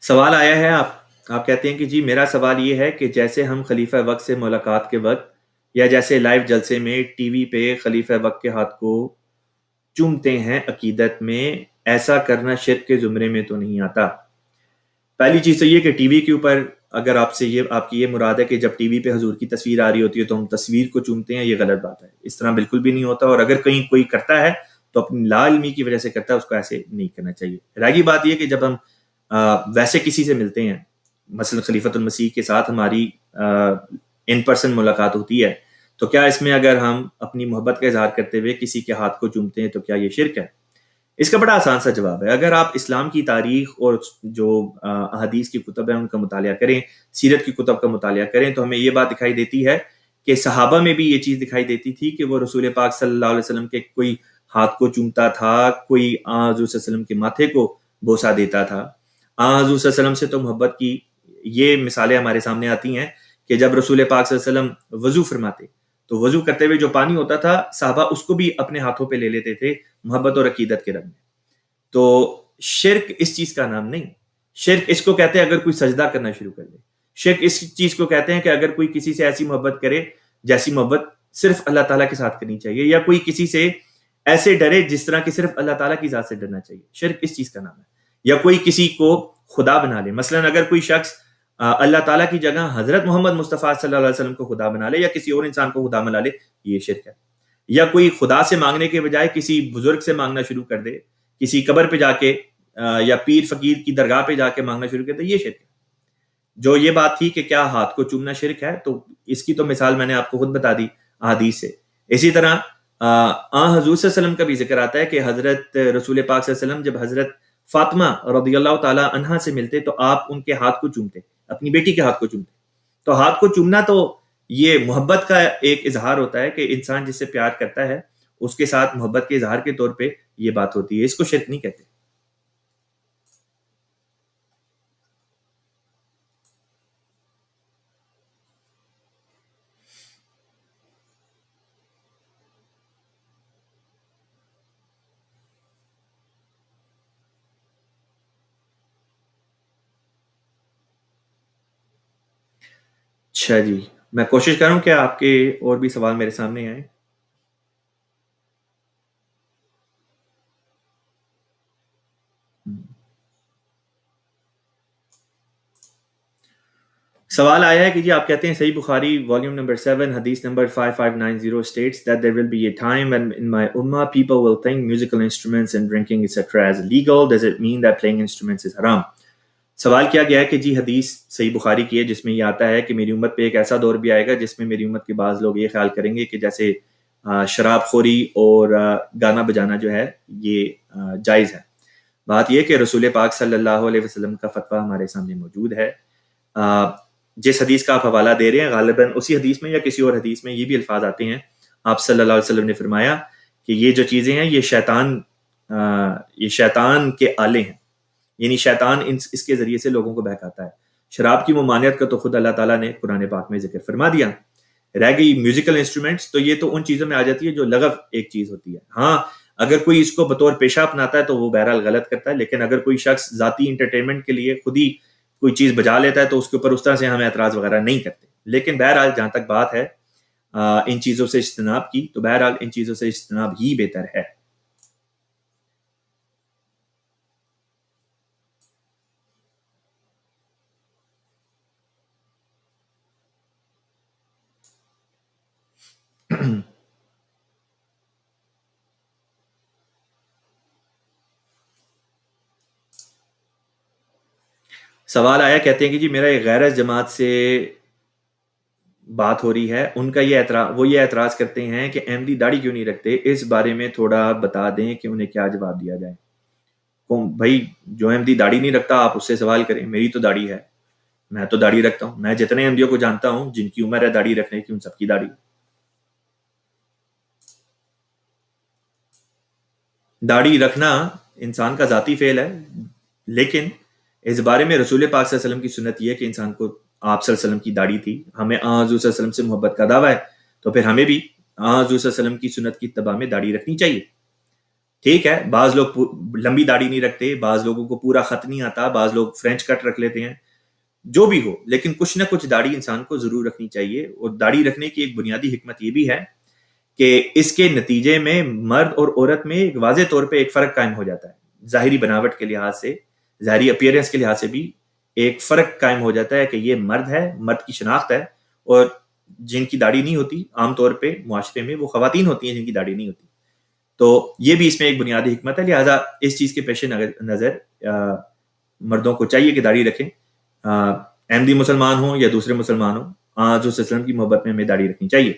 سوال آیا ہے، آپ کہتے ہیں کہ جی میرا سوال یہ ہے کہ جیسے ہم خلیفہ وقت سے ملاقات کے وقت یا جیسے لائیو جلسے میں ٹی وی پہ خلیفہ وقت کے ہاتھ کو چومتے ہیں عقیدت میں، ایسا کرنا شرک کے زمرے میں تو نہیں آتا؟ پہلی چیز تو یہ کہ ٹی وی کے اوپر اگر آپ کی یہ مراد ہے کہ جب ٹی وی پہ حضور کی تصویر آ رہی ہوتی ہے تو ہم تصویر کو چومتے ہیں، یہ غلط بات ہے. اس طرح بالکل بھی نہیں ہوتا، اور اگر کہیں کوئی کرتا ہے تو اپنی لا علمی کی وجہ سے کرتا ہے، اس کو ایسے نہیں کرنا چاہیے. رہ گئی بات یہ کہ جب ہم ویسے کسی سے ملتے ہیں، مثلا خلیفۃ المسیح کے ساتھ ہماری ان پرسن ملاقات ہوتی ہے، تو کیا اس میں اگر ہم اپنی محبت کا اظہار کرتے ہوئے کسی کے ہاتھ کو چومتے ہیں تو کیا یہ شرک ہے؟ اس کا بڑا آسان سا جواب ہے. اگر آپ اسلام کی تاریخ اور جو احادیث کی کتب ہیں ان کا مطالعہ کریں، سیرت کی کتب کا مطالعہ کریں، تو ہمیں یہ بات دکھائی دیتی ہے کہ صحابہ میں بھی یہ چیز دکھائی دیتی تھی کہ وہ رسول پاک صلی اللہ علیہ وسلم کے کوئی ہاتھ کو چومتا تھا، کوئی حضور صلی اللہ علیہ وسلم کے ماتھے کو بوسہ دیتا تھا. حضور صلی اللہ علیہ وسلم سے تو محبت کی یہ مثالیں ہمارے سامنے آتی ہیں کہ جب رسول پاک صلی اللہ علیہ وسلم وضو فرماتے تو وضو کرتے ہوئے جو پانی ہوتا تھا صحابہ اس کو بھی اپنے ہاتھوں پہ لے لیتے تھے محبت اور عقیدت کے رنگ میں. تو شرک اس چیز کا نام نہیں. شرک اس کو کہتے ہیں اگر کوئی سجدہ کرنا شروع کر دے. شرک اس چیز کو کہتے ہیں کہ اگر کوئی کسی سے ایسی محبت کرے جیسی محبت صرف اللہ تعالیٰ کے ساتھ کرنی چاہیے, یا کوئی کسی سے ایسے ڈرے جس طرح کی صرف اللہ تعالیٰ کی ذات سے ڈرنا چاہیے. شرک اس چیز کا نام ہے. یا کوئی کسی کو خدا بنا لے, مثلا اگر کوئی شخص اللہ تعالیٰ کی جگہ حضرت محمد مصطفیٰ صلی اللہ علیہ وسلم کو خدا بنا لے یا کسی اور انسان کو خدا بنا لے, یہ شرک ہے. یا کوئی خدا سے مانگنے کے بجائے کسی بزرگ سے مانگنا شروع کر دے, کسی قبر پہ جا کے یا پیر فقیر کی درگاہ پہ جا کے مانگنا شروع کر دے, یہ شرک ہے. جو یہ بات تھی کہ کیا ہاتھ کو چومنا شرک ہے, تو اس کی تو مثال میں نے آپ کو خود بتا دی احادیث سے. اسی طرح حضور صلی اللہ علیہ وسلم کا بھی ذکر آتا ہے کہ حضرت رسول پاک صلی اللہ علیہ وسلم جب حضرت فاطمہ رضی اللہ تعالی عنہا سے ملتے تو آپ ان کے ہاتھ کو چومتے, اپنی بیٹی کے ہاتھ کو چومتے. تو ہاتھ کو چومنا تو یہ محبت کا ایک اظہار ہوتا ہے کہ انسان جس سے پیار کرتا ہے اس کے ساتھ محبت کے اظہار کے طور پہ یہ بات ہوتی ہے. اس کو شرک نہیں کہتے. اچھا جی, میں کوشش کروں کہ آپ کے اور بھی سوال میرے سامنے آئیں. سوال آیا ہے کہ جی آپ کہتے ہیں صحیح بخاری والیوم نمبر 7 حدیث number 5590 states that there will be a time when in my ummah people will think musical instruments and drinking etc. as illegal. Does it mean that playing instruments is haram? سوال کیا گیا ہے کہ جی حدیث صحیح بخاری کی ہے جس میں یہ آتا ہے کہ میری امت پہ ایک ایسا دور بھی آئے گا جس میں میری امت کے بعض لوگ یہ خیال کریں گے کہ جیسے شراب خوری اور گانا بجانا جو ہے یہ جائز ہے. بات یہ کہ رسول پاک صلی اللہ علیہ وسلم کا فتویٰ ہمارے سامنے موجود ہے. جس حدیث کا آپ حوالہ دے رہے ہیں غالباً اسی حدیث میں یا کسی اور حدیث میں یہ بھی الفاظ آتے ہیں. آپ صلی اللہ علیہ وسلم نے فرمایا کہ یہ جو چیزیں ہیں یہ شیطان کے آلے ہیں, یعنی شیطان اس کے ذریعے سے لوگوں کو بہکاتا ہے. شراب کی ممانعت کا تو خود اللہ تعالیٰ نے قرآن پاک میں ذکر فرما دیا. رہ گئی میوزیکل انسٹرومنٹس, تو یہ تو ان چیزوں میں آ جاتی ہے جو لغو ایک چیز ہوتی ہے. ہاں اگر کوئی اس کو بطور پیشہ اپناتا ہے تو وہ بہرحال غلط کرتا ہے, لیکن اگر کوئی شخص ذاتی انٹرٹینمنٹ کے لیے خود ہی کوئی چیز بجا لیتا ہے تو اس کے اوپر اس طرح سے ہمیں اعتراض وغیرہ نہیں کرتے. لیکن بہرحال جہاں تک بات ہے ان چیزوں سے اجتناب کی, تو بہرحال ان چیزوں سے اجتناب ہی بہتر ہے. سوال آیا, کہتے ہیں کہ جی میرا ایک غیر جماعت سے بات ہو رہی ہے, ان کا یہ اعتراض کرتے ہیں کہ احمدی داڑھی کیوں نہیں رکھتے, اس بارے میں تھوڑا بتا دیں کہ انہیں کیا جواب دیا جائے. بھائی جو احمدی داڑھی نہیں رکھتا آپ اس سے سوال کریں, میری تو داڑھی ہے, میں تو داڑھی رکھتا ہوں. میں جتنے احمدیوں کو جانتا ہوں جن کی عمر ہے داڑھی رکھنے کی, ان سب کی داڑھی رکھنا انسان کا ذاتی فعل ہے, لیکن اس بارے میں رسول پاک صلی اللہ علیہ وسلم کی سنت یہ ہے کہ انسان کو آپ صلی اللہ علیہ وسلم کی داڑھی تھی, ہمیں حضور صلی اللہ علیہ وسلم سے محبت کا دعویٰ ہے, تو پھر ہمیں بھی حضور صلی اللہ علیہ وسلم کی سنت کی اتباع میں داڑھی رکھنی چاہیے. ٹھیک ہے, بعض لوگ لمبی داڑھی نہیں رکھتے, بعض لوگوں کو پورا خط نہیں آتا, بعض لوگ فرینچ کٹ رکھ لیتے ہیں, جو بھی ہو, لیکن کچھ نہ کچھ داڑھی انسان کو ضرور رکھنی چاہیے. اور داڑھی رکھنے کی ایک بنیادی حکمت یہ بھی ہے کہ اس کے نتیجے میں مرد اور عورت میں ایک واضح طور پہ ایک فرق قائم ہو جاتا ہے. ظاہری بناوٹ کے لحاظ سے, ظاہری اپیئرنس کے لحاظ سے بھی ایک فرق قائم ہو جاتا ہے کہ یہ مرد ہے, مرد کی شناخت ہے, اور جن کی داڑھی نہیں ہوتی عام طور پہ معاشرے میں وہ خواتین ہوتی ہیں جن کی داڑھی نہیں ہوتی. تو یہ بھی اس میں ایک بنیادی حکمت ہے. لہٰذا اس چیز کے پیش نظر مردوں کو چاہیے کہ داڑھی رکھیں, احمدی مسلمان ہوں یا دوسرے مسلمان ہوں, حضور صلی اللہ علیہ وسلم کی محبت میں ہمیں داڑھی رکھنی چاہیے.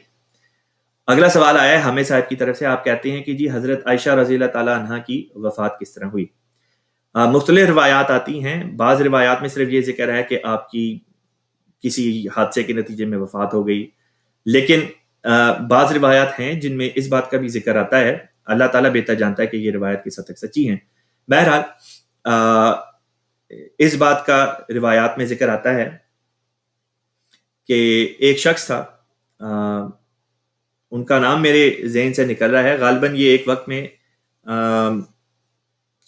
اگلا سوال آیا ہے حامد صاحب کی طرف سے. آپ کہتے ہیں کہ جی حضرت عائشہ رضی اللہ تعالیٰ عنہا کی وفات کس طرح ہوئی؟ مختلف روایات آتی ہیں. بعض روایات میں صرف یہ ذکر ہے کہ آپ کی کسی حادثے کے نتیجے میں وفات ہو گئی, لیکن بعض روایات ہیں جن میں اس بات کا بھی ذکر آتا ہے, اللہ تعالیٰ بہتر جانتا ہے کہ یہ روایت کس حد تک سچی ہیں. بہرحال اس بات کا روایات میں ذکر آتا ہے کہ ایک شخص تھا، ان کا نام میرے ذہن سے نکل رہا ہے، غالباً یہ ایک وقت میں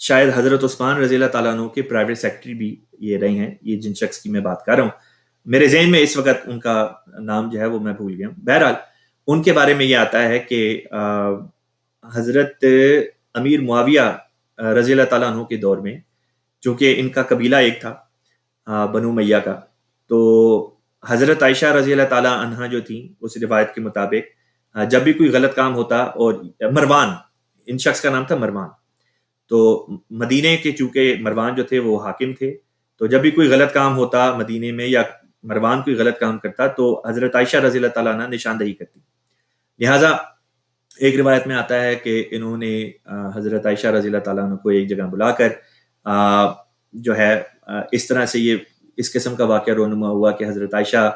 شاید حضرت عثمان رضی اللہ تعالیٰ عنہ کے پرائیویٹ سیکرٹری بھی یہ رہے ہیں، یہ جن شخص کی میں بات کر رہا ہوں، میرے ذہن میں اس وقت ان کا نام جو ہے وہ میں بھول گیا ہوں۔ بہرحال ان کے بارے میں یہ آتا ہے کہ حضرت امیر معاویہ رضی اللہ تعالیٰ عنہ کے دور میں، چونکہ ان کا قبیلہ ایک تھا بنو امیہ کا، تو حضرت عائشہ رضی اللہ تعالیٰ عنہ جو تھیں، اس روایت کے مطابق جب بھی کوئی غلط کام ہوتا، اور مروان، ان شخص کا نام تھا مروان، تو مدینے کے چونکہ مروان جو تھے وہ حاکم تھے، تو جب بھی کوئی غلط کام ہوتا مدینے میں یا مروان کوئی غلط کام کرتا تو حضرت عائشہ رضی اللہ تعالیٰ عنہ نشاندہی کرتی۔ لہٰذا ایک روایت میں آتا ہے کہ انہوں نے حضرت عائشہ رضی اللہ تعالیٰ عنہ کو ایک جگہ بلا کر جو ہے اس طرح سے یہ اس قسم کا واقعہ رونما ہوا کہ حضرت عائشہ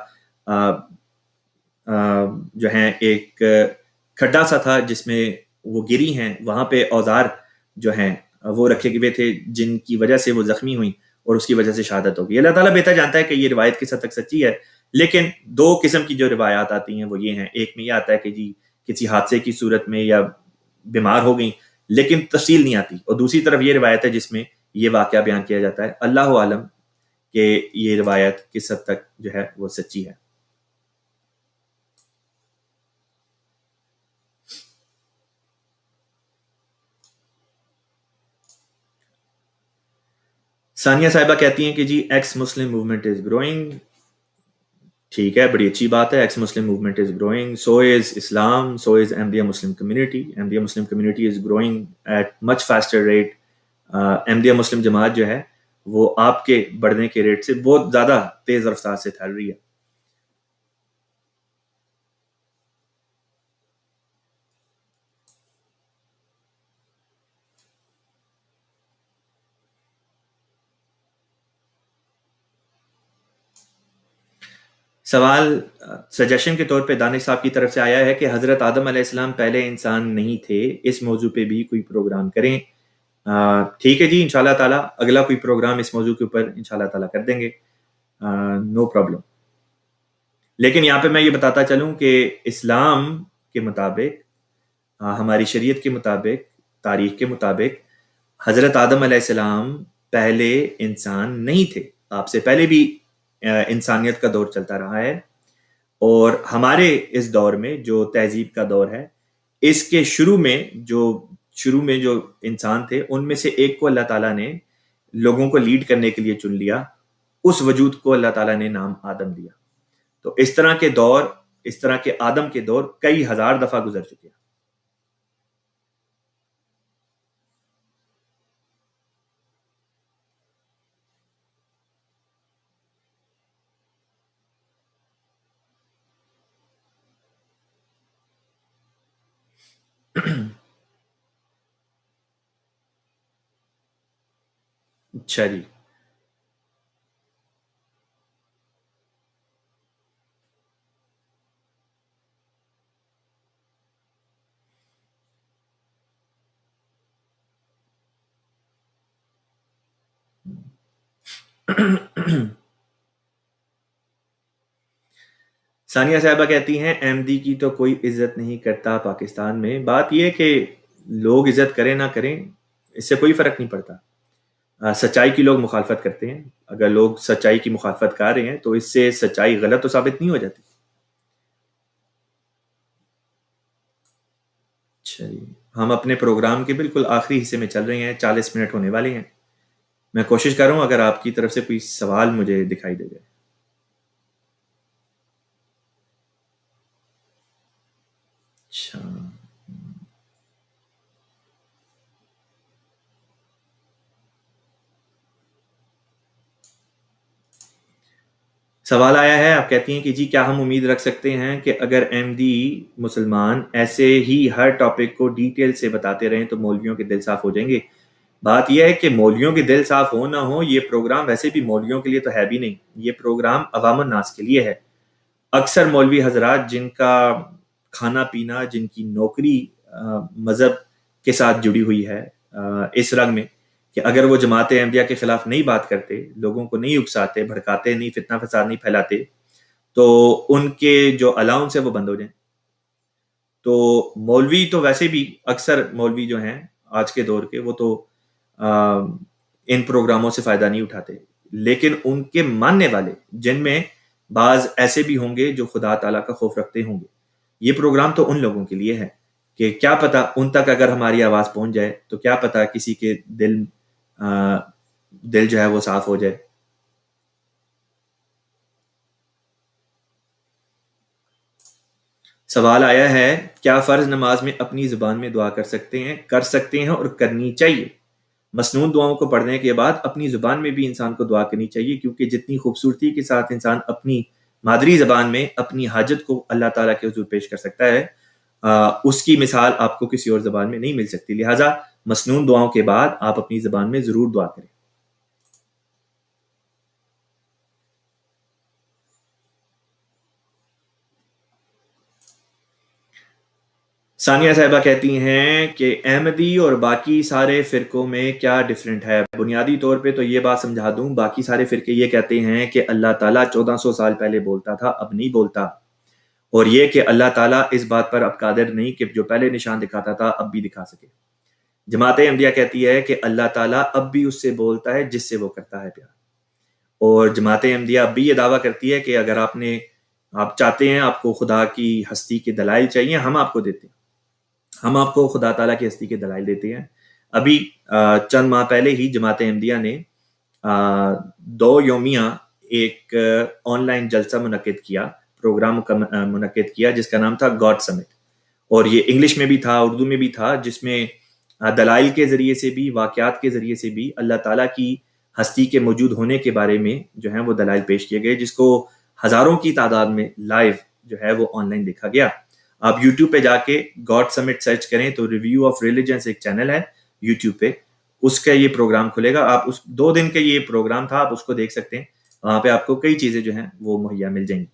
جو ہیں ایک کھڈا سا تھا جس میں وہ گری ہیں، وہاں پہ اوزار جو ہیں وہ رکھے ہوئے تھے جن کی وجہ سے وہ زخمی ہوئیں اور اس کی وجہ سے شہادت ہو گئی۔ اللہ تعالیٰ بہتر جانتا ہے کہ یہ روایت کس حد تک سچی ہے، لیکن دو قسم کی جو روایات آتی ہیں وہ یہ ہیں، ایک میں یہ آتا ہے کہ جی کسی حادثے کی صورت میں یا بیمار ہو گئیں لیکن تفصیل نہیں آتی، اور دوسری طرف یہ روایت ہے جس میں یہ واقعہ بیان کیا جاتا ہے۔ اللہ عالم کہ یہ روایت کس حد تک جو ہے وہ سچی ہے۔ ثانیہ صاحبہ کہتی ہیں کہ جی ex Muslim movement is growing, ٹھیک ہے، بڑی اچھی بات ہے، ex Muslim movement is growing, so is Islam, so is Ahmadiyya Muslim community, Ahmadiyya Muslim community is growing at much faster rate. Ahmadiyya Muslim Jamaat جو ہے وہ آپ کے بڑھنے کے ریٹ سے بہت زیادہ تیز رفتار سے پھیل رہی ہے۔ سوال سجیشن کے طور پہ دانش صاحب کی طرف سے آیا ہے کہ حضرت آدم علیہ السلام پہلے انسان نہیں تھے، اس موضوع پہ بھی کوئی پروگرام کریں۔ ٹھیک ہے جی، انشاءاللہ تعالیٰ اگلا کوئی پروگرام اس موضوع کے اوپر انشاءاللہ تعالیٰ کر دیں گے، نو پرابلم۔ لیکن یہاں پہ میں یہ بتاتا چلوں کہ اسلام کے مطابق، ہماری شریعت کے مطابق، تاریخ کے مطابق، حضرت آدم علیہ السلام پہلے انسان نہیں تھے، آپ سے پہلے بھی انسانیت کا دور چلتا رہا ہے، اور ہمارے اس دور میں جو تہذیب کا دور ہے، اس کے شروع میں جو انسان تھے ان میں سے ایک کو اللہ تعالیٰ نے لوگوں کو لیڈ کرنے کے لیے چن لیا، اس وجود کو اللہ تعالیٰ نے نام آدم دیا۔ تو اس طرح کے آدم کے دور کئی ہزار دفعہ گزر چکے ہیں۔ اچھا جی، ثانیہ صاحبہ کہتی ہیں احمدی کی تو کوئی عزت نہیں کرتا پاکستان میں۔ بات یہ کہ لوگ عزت کریں نہ کریں اس سے کوئی فرق نہیں پڑتا، سچائی کی لوگ مخالفت کرتے ہیں، اگر لوگ سچائی کی مخالفت کر رہے ہیں تو اس سے سچائی غلط تو ثابت نہیں ہو جاتی۔ اچھا جی، ہم اپنے پروگرام کے بالکل آخری حصے میں چل رہے ہیں، 40 منٹ ہونے والے ہیں۔ میں کوشش کر رہا ہوں اگر آپ کی طرف سے کوئی سوال مجھے دکھائی دے جائے۔ اچھا، سوال آیا ہے، آپ کہتی ہیں کہ جی کیا ہم امید رکھ سکتے ہیں کہ اگر احمدی مسلمان ایسے ہی ہر ٹاپک کو ڈیٹیل سے بتاتے رہیں تو مولویوں کے دل صاف ہو جائیں گے؟ بات یہ ہے کہ مولویوں کے دل صاف ہو نہ ہو، یہ پروگرام ویسے بھی مولویوں کے لیے تو ہے بھی نہیں، یہ پروگرام عوام الناس کے لیے ہے۔ اکثر مولوی حضرات جن کا کھانا پینا، جن کی نوکری مذہب کے ساتھ جڑی ہوئی ہے اس رنگ میں کہ اگر وہ جماعت احمدیہ کے خلاف نہیں بات کرتے، لوگوں کو نہیں اکساتے، بھڑکاتے نہیں، فتنہ فساد نہیں پھیلاتے، تو ان کے جو الاؤنس ہے وہ بند ہو جائیں. تو مولوی تو ویسے بھی اکثر مولوی جو ہیں آج کے دور کے وہ تو ان پروگراموں سے فائدہ نہیں اٹھاتے، لیکن ان کے ماننے والے جن میں بعض ایسے بھی ہوں گے جو خدا تعالیٰ کا خوف رکھتے ہوں گے، یہ پروگرام تو ان لوگوں کے لیے ہے کہ کیا پتا ان تک اگر ہماری آواز پہنچ جائے تو کیا پتا کسی کے دل جو ہے وہ صاف ہو جائے. سوال آیا ہے کیا فرض نماز میں اپنی زبان میں دعا کر سکتے ہیں اور کرنی چاہیے؟ مسنون دعاؤں کو پڑھنے کے بعد اپنی زبان میں بھی انسان کو دعا کرنی چاہیے، کیونکہ جتنی خوبصورتی کے ساتھ انسان اپنی مادری زبان میں اپنی حاجت کو اللہ تعالیٰ کے حضور پیش کر سکتا ہے، اس کی مثال آپ کو کسی اور زبان میں نہیں مل سکتی. لہٰذا مسنون دعاؤں کے بعد آپ اپنی زبان میں ضرور دعا کریں. ثانیہ صاحبہ کہتی ہیں کہ احمدی اور باقی سارے فرقوں میں کیا ڈفرینٹ ہے؟ بنیادی طور پہ تو یہ بات سمجھا دوں، باقی سارے فرقے یہ کہتے ہیں کہ اللہ تعالیٰ 1400 سال پہلے بولتا تھا، اب نہیں بولتا، اور یہ کہ اللہ تعالیٰ اس بات پر اب قادر نہیں کہ جو پہلے نشان دکھاتا تھا اب بھی دکھا سکے. جماعت احمدیہ کہتی ہے کہ اللہ تعالیٰ اب بھی اس سے بولتا ہے جس سے وہ کرتا ہے پیار. اور جماعت احمدیہ اب بھی یہ دعویٰ کرتی ہے کہ اگر آپ چاہتے ہیں، آپ کو خدا کی ہستی کے دلائل چاہیے، ہم آپ کو دیتے ہیں، ہم آپ کو خدا تعالیٰ کی ہستی کے دلائل دیتے ہیں. ابھی چند ماہ پہلے ہی جماعت احمدیہ نے 2 یومیہ ایک آن لائن جلسہ منعقد کیا، پروگرام منعقد کیا جس کا نام تھا گاڈ سمٹ، اور یہ انگلش میں بھی تھا، اردو میں بھی تھا، جس میں دلائل کے ذریعے سے بھی، واقعات کے ذریعے سے بھی اللہ تعالیٰ کی ہستی کے موجود ہونے کے بارے میں جو ہیں وہ دلائل پیش کیے گئے، جس کو ہزاروں کی تعداد میں لائیو جو ہے وہ آن لائن دیکھا گیا. آپ یوٹیوب پہ جا کے گاڈ سمٹ سرچ کریں تو ریویو آف ریلیجنس ایک چینل ہے یوٹیوب پہ، اس کا یہ پروگرام کھلے گا. آپ اس 2 دن کا یہ پروگرام تھا، آپ اس کو دیکھ سکتے ہیں، وہاں پہ آپ کو کئی چیزیں جو ہیں وہ مہیا مل جائیں گی.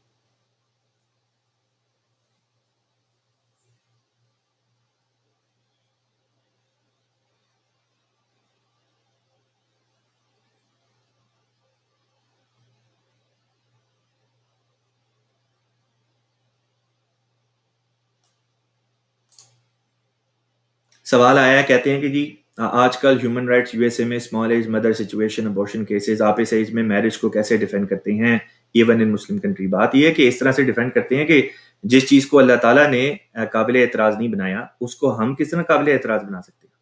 سوال آیا ہے، کہتے ہیں کہ جی آج کل human rights U S A میں small age mother situation abortion cases, آپ اس ایج میں میرج کو کیسے ڈیفینڈ کرتے ہیں ایون ان مسلم کنٹری؟ بات یہ ہے کہ اس طرح سے ڈیفینڈ کرتے ہیں کہ جس چیز کو اللہ تعالیٰ نے قابل اعتراض نہیں بنایا اس کو ہم کس طرح قابل اعتراض بنا سکتے ہیں؟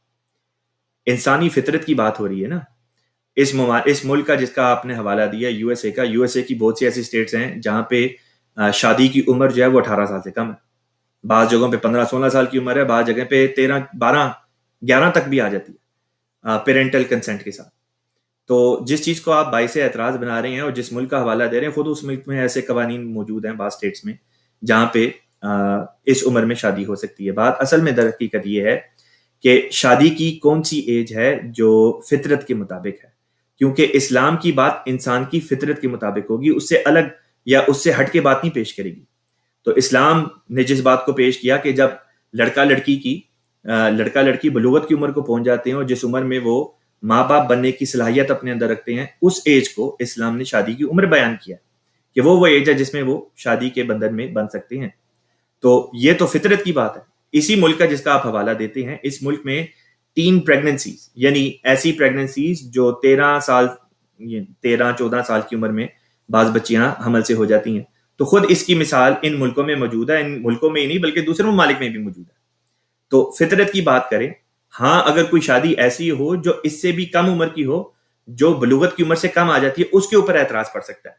انسانی فطرت کی بات ہو رہی ہے نا. اس ملک کا جس کا آپ نے حوالہ دیا یو ایس اے کا، یو ایس اے کی بہت سی ایسی اسٹیٹس ہیں جہاں پہ شادی کی عمر جو ہے وہ 18 سال سے کم ہے، بعض جگہوں پہ 15-16 سال کی عمر ہے، بعض جگہ پہ 13 12 11 تک بھی آ جاتی ہے پیرنٹل کنسنٹ کے ساتھ. تو جس چیز کو آپ باعث اعتراض بنا رہے ہیں اور جس ملک کا حوالہ دے رہے ہیں، خود اس ملک میں ایسے قوانین موجود ہیں بعض اسٹیٹس میں جہاں پہ اس عمر میں شادی ہو سکتی ہے. بات اصل میں در حقیقت یہ ہے کہ شادی کی کون سی ایج ہے جو فطرت کے مطابق ہے، کیونکہ اسلام کی بات انسان کی فطرت کے مطابق ہوگی، اس سے الگ یا اس سے ہٹ کے بات نہیں پیش کرے گی. تو اسلام نے جس بات کو پیش کیا کہ جب لڑکا لڑکی بلوغت کی عمر کو پہنچ جاتے ہیں اور جس عمر میں وہ ماں باپ بننے کی صلاحیت اپنے اندر رکھتے ہیں، اس ایج کو اسلام نے شادی کی عمر بیان کیا کہ وہ ایج ہے جس میں وہ شادی کے بندھن میں بن سکتے ہیں. تو یہ تو فطرت کی بات ہے. اسی ملک کا جس کا آپ حوالہ دیتے ہیں، اس ملک میں 3 پریگننسیز، یعنی ایسی پریگننسیز جو 13-14 سال کی عمر میں بعض بچیاں حمل سے ہو جاتی ہیں. تو خود اس کی مثال ان ملکوں میں موجود ہے، ان ملکوں میں ہی نہیں بلکہ دوسرے ممالک میں بھی موجود ہے. تو فطرت کی بات کریں، ہاں اگر کوئی شادی ایسی ہو جو اس سے بھی کم عمر کی ہو، جو بلوغت کی عمر سے کم آ جاتی ہے، اس کے اوپر اعتراض پڑ سکتا ہے.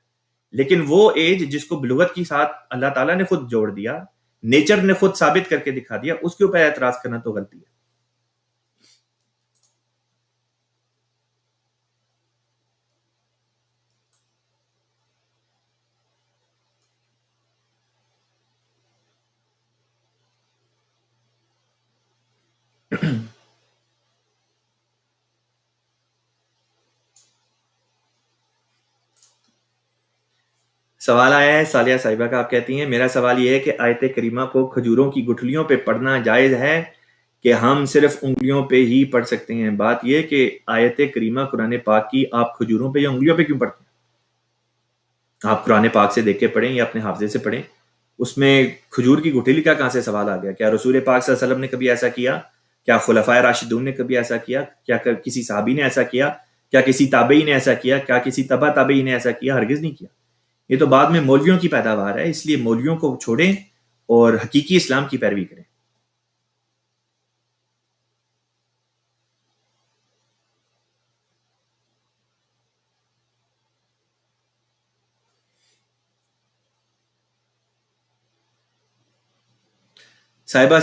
لیکن وہ ایج جس کو بلوغت کے ساتھ اللہ تعالیٰ نے خود جوڑ دیا، نیچر نے خود ثابت کر کے دکھا دیا، اس کے اوپر اعتراض کرنا تو غلطی ہے. سوال آیا ہے سالیہ صاحبہ کا، آپ کہتی ہیں میرا سوال یہ ہے کہ آیت کریمہ کو کھجوروں کی گٹھلیوں پہ پڑھنا جائز ہے کہ ہم صرف انگلیوں پہ ہی پڑھ سکتے ہیں؟ بات یہ کہ آیت کریمہ قرآن پاک کی آپ کھجوروں پہ یا انگلیوں پہ کیوں پڑھتے ہیں؟ آپ قرآن پاک سے دیکھ کے پڑھیں یا اپنے حافظے سے پڑھیں، اس میں کھجور کی گٹھلی کا کہاں سے سوال آ گیا؟ کیا رسول پاک صلی اللہ علیہ وسلم نے کبھی ایسا کیا؟ کیا خلفائے راشدون نے کبھی ایسا کیا؟ کیا کسی صحابی نے ایسا کیا؟ کیا کسی تابعی نے ایسا کیا؟ کیا کسی تبع تابعی نے ایسا کیا؟ ہرگز نہیں کیا. یہ تو بعد میں مولویوں کی پیداوار ہے، اس لیے مولویوں کو چھوڑیں اور حقیقی اسلام کی پیروی کریں. صاحبہ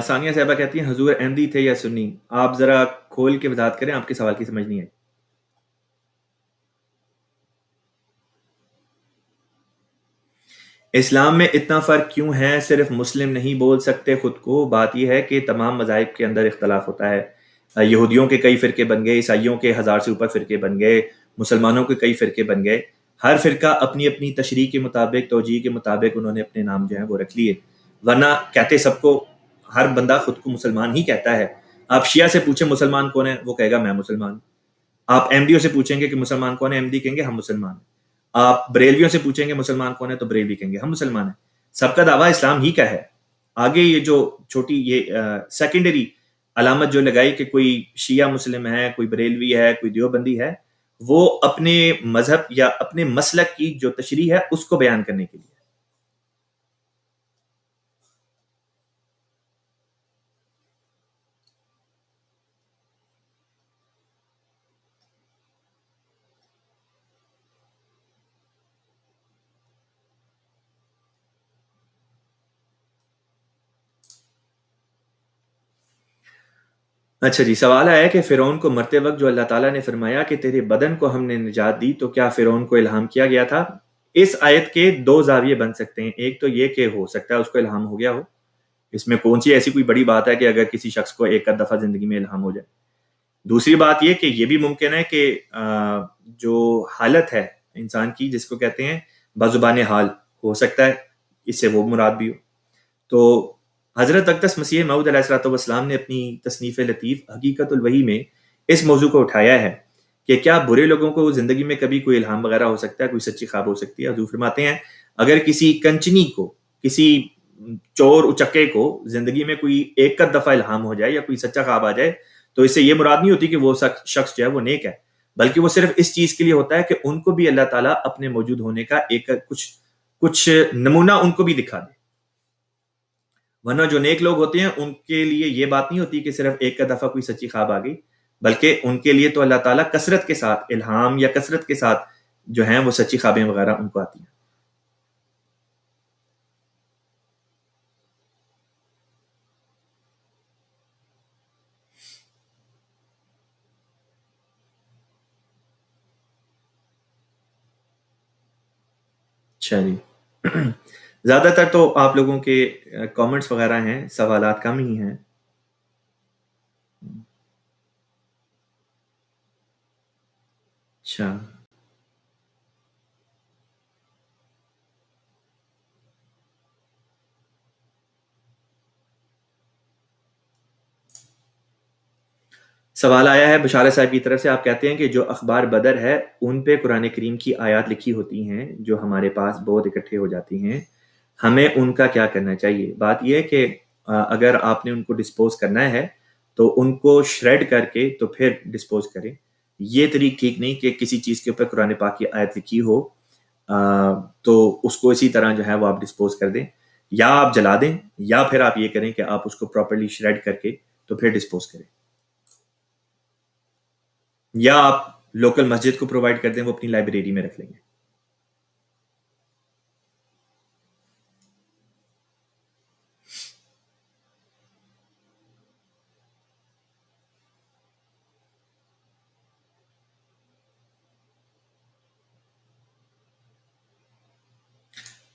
ثانیہ صاحبہ کہتی ہیں حضور احمدی تھے یا سنی؟ آپ ذرا کھول کے وضاحت کریں، آپ کے سوال کی سمجھ نہیں آئی. اسلام میں اتنا فرق کیوں ہے؟ صرف مسلم نہیں بول سکتے خود کو. بات یہ ہے کہ تمام مذاہب کے اندر اختلاف ہوتا ہے. یہودیوں کے کئی فرقے بن گئے، عیسائیوں کے 1000 سے اوپر فرقے بن گئے، مسلمانوں کے کئی فرقے بن گئے. ہر فرقہ اپنی اپنی تشریح کے مطابق، توجیہ کے مطابق انہوں نے اپنے نام جو ہیں وہ رکھ لیے. ورنہ کہتے سب کو، ہر بندہ خود کو مسلمان ہی کہتا ہے. آپ شیعہ سے پوچھیں مسلمان کون ہے، وہ کہے گا میں مسلمان. آپ احمدیوں سے پوچھیں گے کہ مسلمان کون ہے، احمدی کہیں گے ہم مسلمان ہیں. آپ بریلویوں سے پوچھیں گے مسلمان کون ہے، تو بریلوی کہیں گے ہم مسلمان ہیں. سب کا دعویٰ اسلام ہی کا ہے. آگے یہ جو چھوٹی یہ سیکنڈری علامت جو لگائی کہ کوئی شیعہ مسلم ہے، کوئی بریلوی ہے، کوئی دیوبندی ہے، وہ اپنے مذہب یا اپنے مسلک کی جو تشریح ہے اس کو بیان کرنے کے لیے. اچھا جی، سوال آیا کہ فرعون کو مرتے وقت جو اللہ تعالیٰ نے فرمایا کہ تیرے بدن کو ہم نے نجات دی، تو کیا فرعون کو الہام کیا گیا تھا؟ اس آیت کے دو زاویے بن سکتے ہیں. ایک تو یہ کہ ہو سکتا ہے اس کو الہام ہو گیا ہو. اس میں کون سی ایسی کوئی بڑی بات ہے کہ اگر کسی شخص کو ایک آدھ دفعہ زندگی میں الہام ہو جائے. دوسری بات یہ کہ یہ بھی ممکن ہے کہ جو حالت ہے انسان کی جس کو کہتے ہیں بزبان حال، ہو سکتا ہے اس سے وہ مراد بھی ہو. تو حضرت اقدس مسیح موعود علیہ الصلوۃ والسلام نے اپنی تصنیف لطیف حقیقت الوحی میں اس موضوع کو اٹھایا ہے کہ کیا برے لوگوں کو زندگی میں کبھی کوئی الہام وغیرہ ہو سکتا ہے، کوئی سچی خواب ہو سکتی ہے. حضور فرماتے ہیں اگر کسی کنچنی کو، کسی چور اچکے کو زندگی میں کوئی ایک دفعہ الہام ہو جائے یا کوئی سچا خواب آ جائے، تو اس سے یہ مراد نہیں ہوتی کہ وہ شخص جو ہے وہ نیک ہے، بلکہ وہ صرف اس چیز کے لیے ہوتا ہے کہ ان کو بھی اللہ تعالیٰ اپنے موجود ہونے کا ایک کچھ نمونہ ان کو بھی دکھا دے. ورنہ جو نیک لوگ ہوتے ہیں ان کے لیے یہ بات نہیں ہوتی کہ صرف ایک کا دفعہ کوئی سچی خواب آ گئی، بلکہ ان کے لیے تو اللہ تعالیٰ کثرت کے ساتھ الہام یا کثرت کے ساتھ جو ہیں وہ سچی خوابیں وغیرہ ان کو آتی ہیں. اچھا جی. زیادہ تر تو آپ لوگوں کے کامنٹس وغیرہ ہیں، سوالات کم ہی ہیں. اچھا، سوال آیا ہے بشارہ صاحب کی طرف سے. آپ کہتے ہیں کہ جو اخبار بدر ہے ان پہ قرآن کریم کی آیات لکھی ہوتی ہیں جو ہمارے پاس بہت اکٹھے ہو جاتی ہیں، ہمیں ان کا کیا کرنا چاہیے؟ بات یہ ہے کہ اگر آپ نے ان کو ڈسپوز کرنا ہے تو ان کو شریڈ کر کے تو پھر ڈسپوز کریں. یہ طریق ٹھیک نہیں کہ کسی چیز کے اوپر قرآن پاک کی آیت لکھی ہو تو اس کو اسی طرح جو ہے وہ آپ ڈسپوز کر دیں، یا آپ جلا دیں، یا پھر آپ یہ کریں کہ آپ اس کو پراپرلی شریڈ کر کے تو پھر ڈسپوز کریں، یا آپ لوکل مسجد کو پرووائڈ کر دیں، وہ اپنی لائبریری میں رکھ لیں گے.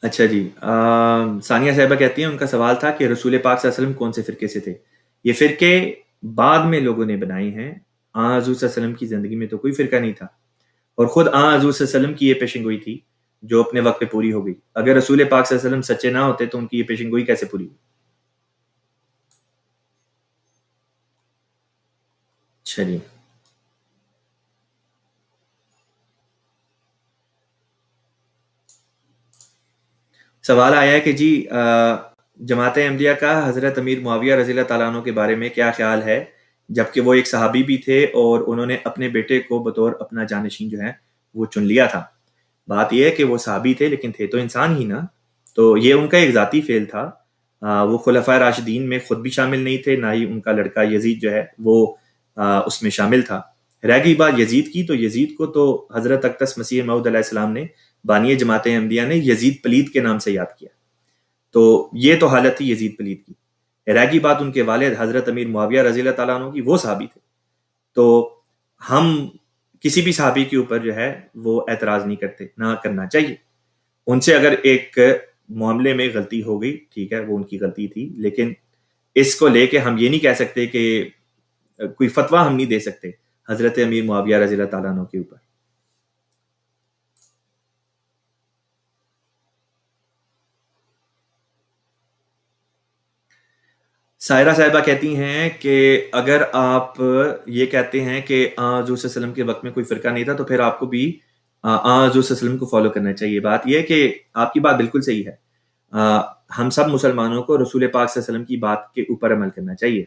اچھا جی، ثانیہ صاحبہ کہتی ہیں ان کا سوال تھا کہ رسول پاک صلی اللہ علیہ وسلم کون سے فرقے سے تھے؟ یہ فرقے بعد میں لوگوں نے بنائے ہیں. حضور صلی اللہ علیہ وسلم کی زندگی میں تو کوئی فرقہ نہیں تھا، اور خود حضور صلی اللہ علیہ وسلم کی یہ پیشن گوئی تھی جو اپنے وقت پہ پوری ہو گئی. اگر رسول پاک صلی اللہ علیہ وسلم سچے نہ ہوتے تو ان کی یہ پیشن گوئی کیسے پوری ہوئی؟ اچھا جی. سوال آیا ہے کہ جی جماعت احمدیہ کا حضرت امیر معاویہ رضی اللہ تعالیٰ عنہ کے بارے میں کیا خیال ہے، جبکہ وہ ایک صحابی بھی تھے اور انہوں نے اپنے بیٹے کو بطور اپنا جانشین جو ہے وہ چن لیا تھا۔ بات یہ ہے کہ وہ صحابی تھے لیکن تھے تو انسان ہی نا، تو یہ ان کا ایک ذاتی فعل تھا۔ وہ خلفائے راشدین میں خود بھی شامل نہیں تھے، نہ ہی ان کا لڑکا یزید جو ہے وہ اس میں شامل تھا۔ رہ گئی بات یزید کی، تو یزید کو تو حضرت اقدس مسیح موعود علیہ السلام نے بانی جماعت احمدیہ نے یزید پلید کے نام سے یاد کیا، تو یہ تو حالت تھی یزید پلید کی۔ رہ گئی بات ان کے والد حضرت امیر معاویہ رضی اللہ تعالیٰ عنہ کی، وہ صحابی تھے، تو ہم کسی بھی صحابی کے اوپر جو ہے وہ اعتراض نہیں کرتے، نہ کرنا چاہیے۔ ان سے اگر ایک معاملے میں غلطی ہو گئی، ٹھیک ہے، وہ ان کی غلطی تھی، لیکن اس کو لے کے ہم یہ نہیں کہہ سکتے کہ کوئی فتویٰ ہم نہیں دے سکتے حضرت امیر معاویہ رضی اللہ تعالیٰ عنہ کے اوپر۔ سائرہ صاحبہ کہتی ہیں کہ اگر آپ یہ کہتے ہیں کہ حضور صلی اللہ علیہ وسلم کے وقت میں کوئی فرقہ نہیں تھا تو پھر آپ کو بھی حضور صلی اللہ علیہ وسلم کو فالو کرنا چاہیے۔ بات یہ ہے کہ آپ کی بات بالکل صحیح ہے، ہم سب مسلمانوں کو رسول پاک صلی اللہ علیہ وسلم کی بات کے اوپر عمل کرنا چاہیے۔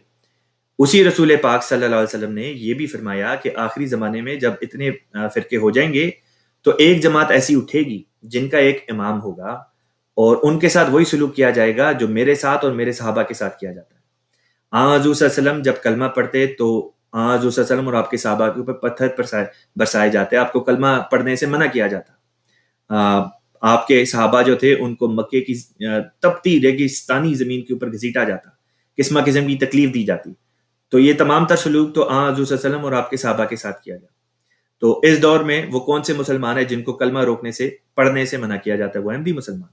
اسی رسول پاک صلی اللہ علیہ وسلم نے یہ بھی فرمایا کہ آخری زمانے میں جب اتنے فرقے ہو جائیں گے تو ایک جماعت ایسی اٹھے گی جن کا ایک امام ہوگا، اور ان کے ساتھ وہی سلوک کیا جائے گا جو میرے ساتھ اور میرے صحابہ کے ساتھ کیا جاتا ہے۔ حضور صلی اللہ علیہ وسلم جب کلمہ پڑھتے تو حضور صلی اللہ علیہ وسلم اور آپ کے صحابہ کے اوپر پتھر برسائے جاتے، آپ کو کلمہ پڑھنے سے منع کیا جاتا۔ آپ کے صحابہ جو تھے ان کو مکے کی تپتی ریگستانی زمین کے اوپر گھسیٹا جاتا، قسم قسم کی تکلیف دی جاتی۔ تو یہ تمام تر سلوک تو حضور صلی اللہ علیہ وسلم اور آپ کے صحابہ کے ساتھ کیا گیا۔ تو اس دور میں وہ کون سے مسلمان ہیں جن کو کلمہ روکنے سے پڑھنے سے منع کیا جاتا ہے؟ وہ احمدی مسلمان۔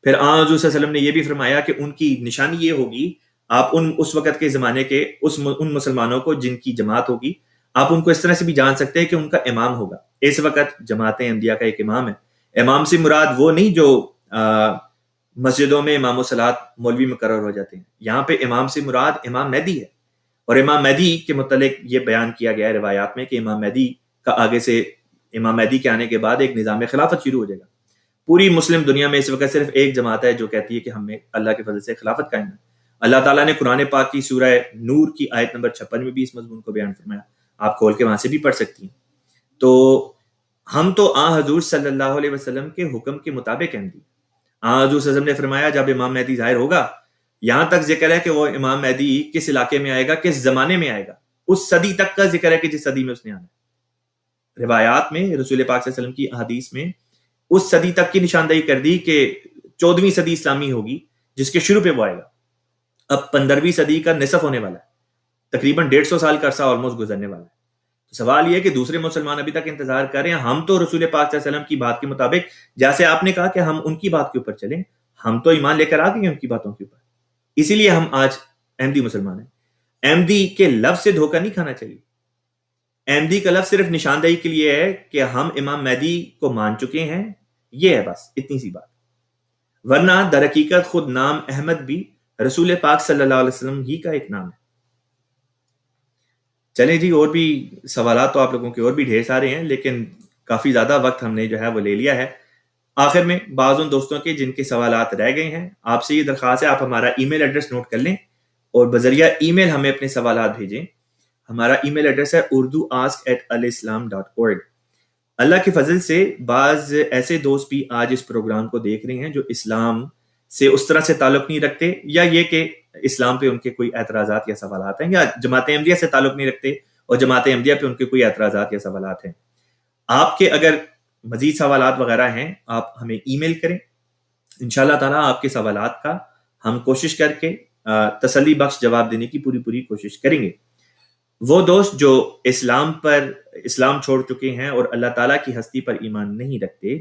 پھر حضور صلی اللہ علیہ وسلم نے یہ بھی فرمایا کہ ان کی نشانی یہ ہوگی، آپ اس وقت کے زمانے کے ان مسلمانوں کو جن کی جماعت ہوگی، آپ ان کو اس طرح سے بھی جان سکتے ہیں کہ ان کا امام ہوگا۔ اس وقت جماعت احمدیہ کا ایک امام ہے۔ امام سے مراد وہ نہیں جو مسجدوں میں امام و صلاۃ مولوی مقرر ہو جاتے ہیں، یہاں پہ امام سے مراد امام مہدی ہے، اور امام مہدی کے متعلق یہ بیان کیا گیا ہے روایات میں کہ امام مہدی کا آگے سے امام مہدی کے آنے کے بعد ایک نظام خلافت شروع ہو جائے گا۔ پوری مسلم دنیا میں اس وقت صرف ایک جماعت ہے جو کہتی ہے کہ ہمیں اللہ کے فضل سے خلافت قائم ہے۔ اللہ تعالیٰ نے قرآن پاک کی سورہ نور کی آیت نمبر 56 میں بھی اس مضمون کو بیان فرمایا، آپ کھول کے وہاں سے بھی پڑھ سکتی ہیں۔ تو ہم تو حضور صلی اللہ علیہ وسلم کے حکم کے مطابق احمدی۔ حضور صلی اللہ علیہ وسلم نے فرمایا جب امام مہدی ظاہر ہوگا، یہاں تک ذکر ہے کہ وہ امام مہدی کس علاقے میں آئے گا، کس زمانے میں آئے گا، اس صدی تک کا ذکر ہے کہ جس صدی میں اس نے آنا ہے۔ روایات میں رسول پاک صلی اللہ علیہ وسلم کی احادیث میں اس صدی تک کی نشاندہی کر دی کہ 14ویں صدی اسلامی ہوگی جس کے شروع پہ وہ آئے گا۔ اب 15ویں صدی کا نصف ہونے والا ہے، تقریباً 150 سال کا عرصہ آلموسٹ گزرنے والا ہے۔ تو سوال یہ ہے کہ دوسرے مسلمان ابھی تک انتظار کر رہے ہیں، ہم تو رسول پاک صلی اللہ علیہ وسلم کی بات کے مطابق، جیسے آپ نے کہا کہ ہم ان کی بات کے اوپر چلیں، ہم تو ایمان لے کر آ گئے ہیں ان کی باتوں کے اوپر، اسی لیے ہم آج احمدی مسلمان ہیں۔ احمدی کے لفظ سے دھوکہ نہیں کھانا چاہیے۔ احمدی کا لفظ صرف نشاندہی کے لیے ہے کہ ہم امام مہدی کو مان چکے ہیں، یہ ہے بس، اتنی سی بات۔ ورنہ در حقیقت خود نام احمد بھی رسول پاک صلی اللہ علیہ وسلم ہی کا ایک نام ہے۔ چلیں جی، اور بھی سوالات تو آپ لوگوں کے اور بھی ڈھیر سارے ہیں، لیکن کافی زیادہ وقت ہم نے جو ہے وہ لے لیا ہے۔ آخر میں بعض ان دوستوں کے جن کے سوالات رہ گئے ہیں، آپ سے یہ درخواست ہے آپ ہمارا ای میل ایڈریس نوٹ کر لیں اور بذریعہ ای میل ہمیں اپنے سوالات بھیجیں۔ ہمارا ای میل ایڈریس ہے urduask@alislam.org۔ اللہ کے فضل سے بعض ایسے دوست بھی آج اس پروگرام کو دیکھ رہے ہیں جو اسلام سے اس طرح سے تعلق نہیں رکھتے، یا یہ کہ اسلام پہ ان کے کوئی اعتراضات یا سوالات ہیں، یا جماعت احمدیہ سے تعلق نہیں رکھتے اور جماعت احمدیہ پہ ان کے کوئی اعتراضات یا سوالات ہیں۔ آپ کے اگر مزید سوالات وغیرہ ہیں آپ ہمیں ای میل کریں، انشاءاللہ تعالیٰ آپ کے سوالات کا ہم کوشش کر کے تسلی بخش جواب دینے کی پوری کوشش کریں گے۔ وہ دوست جو اسلام چھوڑ چکے ہیں اور اللہ تعالیٰ کی ہستی پر ایمان نہیں رکھتے،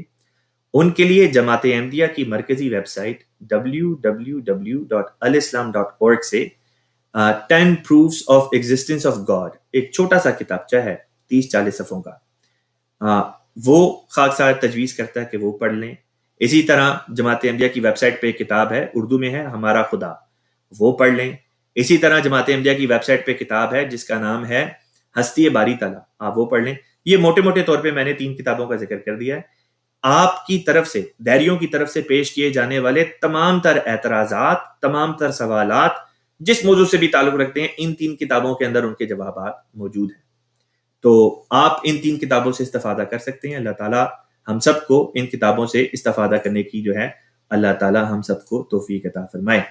ان کے لیے جماعت احمدیہ کی مرکزی ویب سائٹ www.alislam.org سے 10 Proofs of Existence of God ایک چھوٹا سا کتابچہ ہے 30-40 صفحوں کا، وہ خاکسار تجویز کرتا ہے کہ وہ پڑھ لیں۔ اسی طرح جماعت احمدیہ کی ویب سائٹ پہ ایک کتاب ہے، اردو میں ہے، ہمارا خدا، وہ پڑھ لیں۔ اسی طرح جماعت احمدیہ کی ویب سائٹ پہ کتاب ہے جس کا نام ہے ہستی باری تعالیٰ، آپ وہ پڑھ لیں۔ یہ موٹے طور پہ میں نے 3 کتابوں کا ذکر کر دیا ہے۔ آپ کی طرف سے، دہریوں کی طرف سے پیش کیے جانے والے تمام تر اعتراضات، تمام تر سوالات جس موضوع سے بھی تعلق رکھتے ہیں، ان 3 کتابوں کے اندر ان کے جوابات موجود ہیں۔ تو آپ ان 3 کتابوں سے استفادہ کر سکتے ہیں۔ اللہ تعالیٰ ہم سب کو ان کتابوں سے استفادہ کرنے کی اللہ تعالیٰ ہم سب کو توفیق عطا فرمائے۔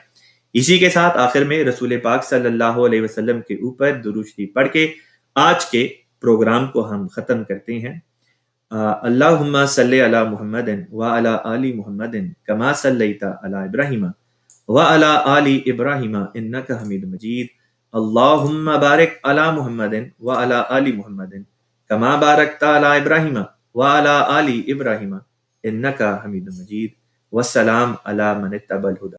اسی کے ساتھ آخر میں رسول پاک صلی اللہ علیہ وسلم کے اوپر درود شریف پڑھ کے آج کے پروگرام کو ہم ختم کرتے ہیں۔ اللہم صلی علی محمد وعلی آل محمد کما صلیت علی ابراہیم وعلی آل ابراہیم انک حمید مجید۔ اللہم بارک علی محمد وعلی آل محمد کما بارکت علی ابراہیم وعلی آل ابراہیم انک حمید مجید۔ والسلام علی من اتبع الہدی۔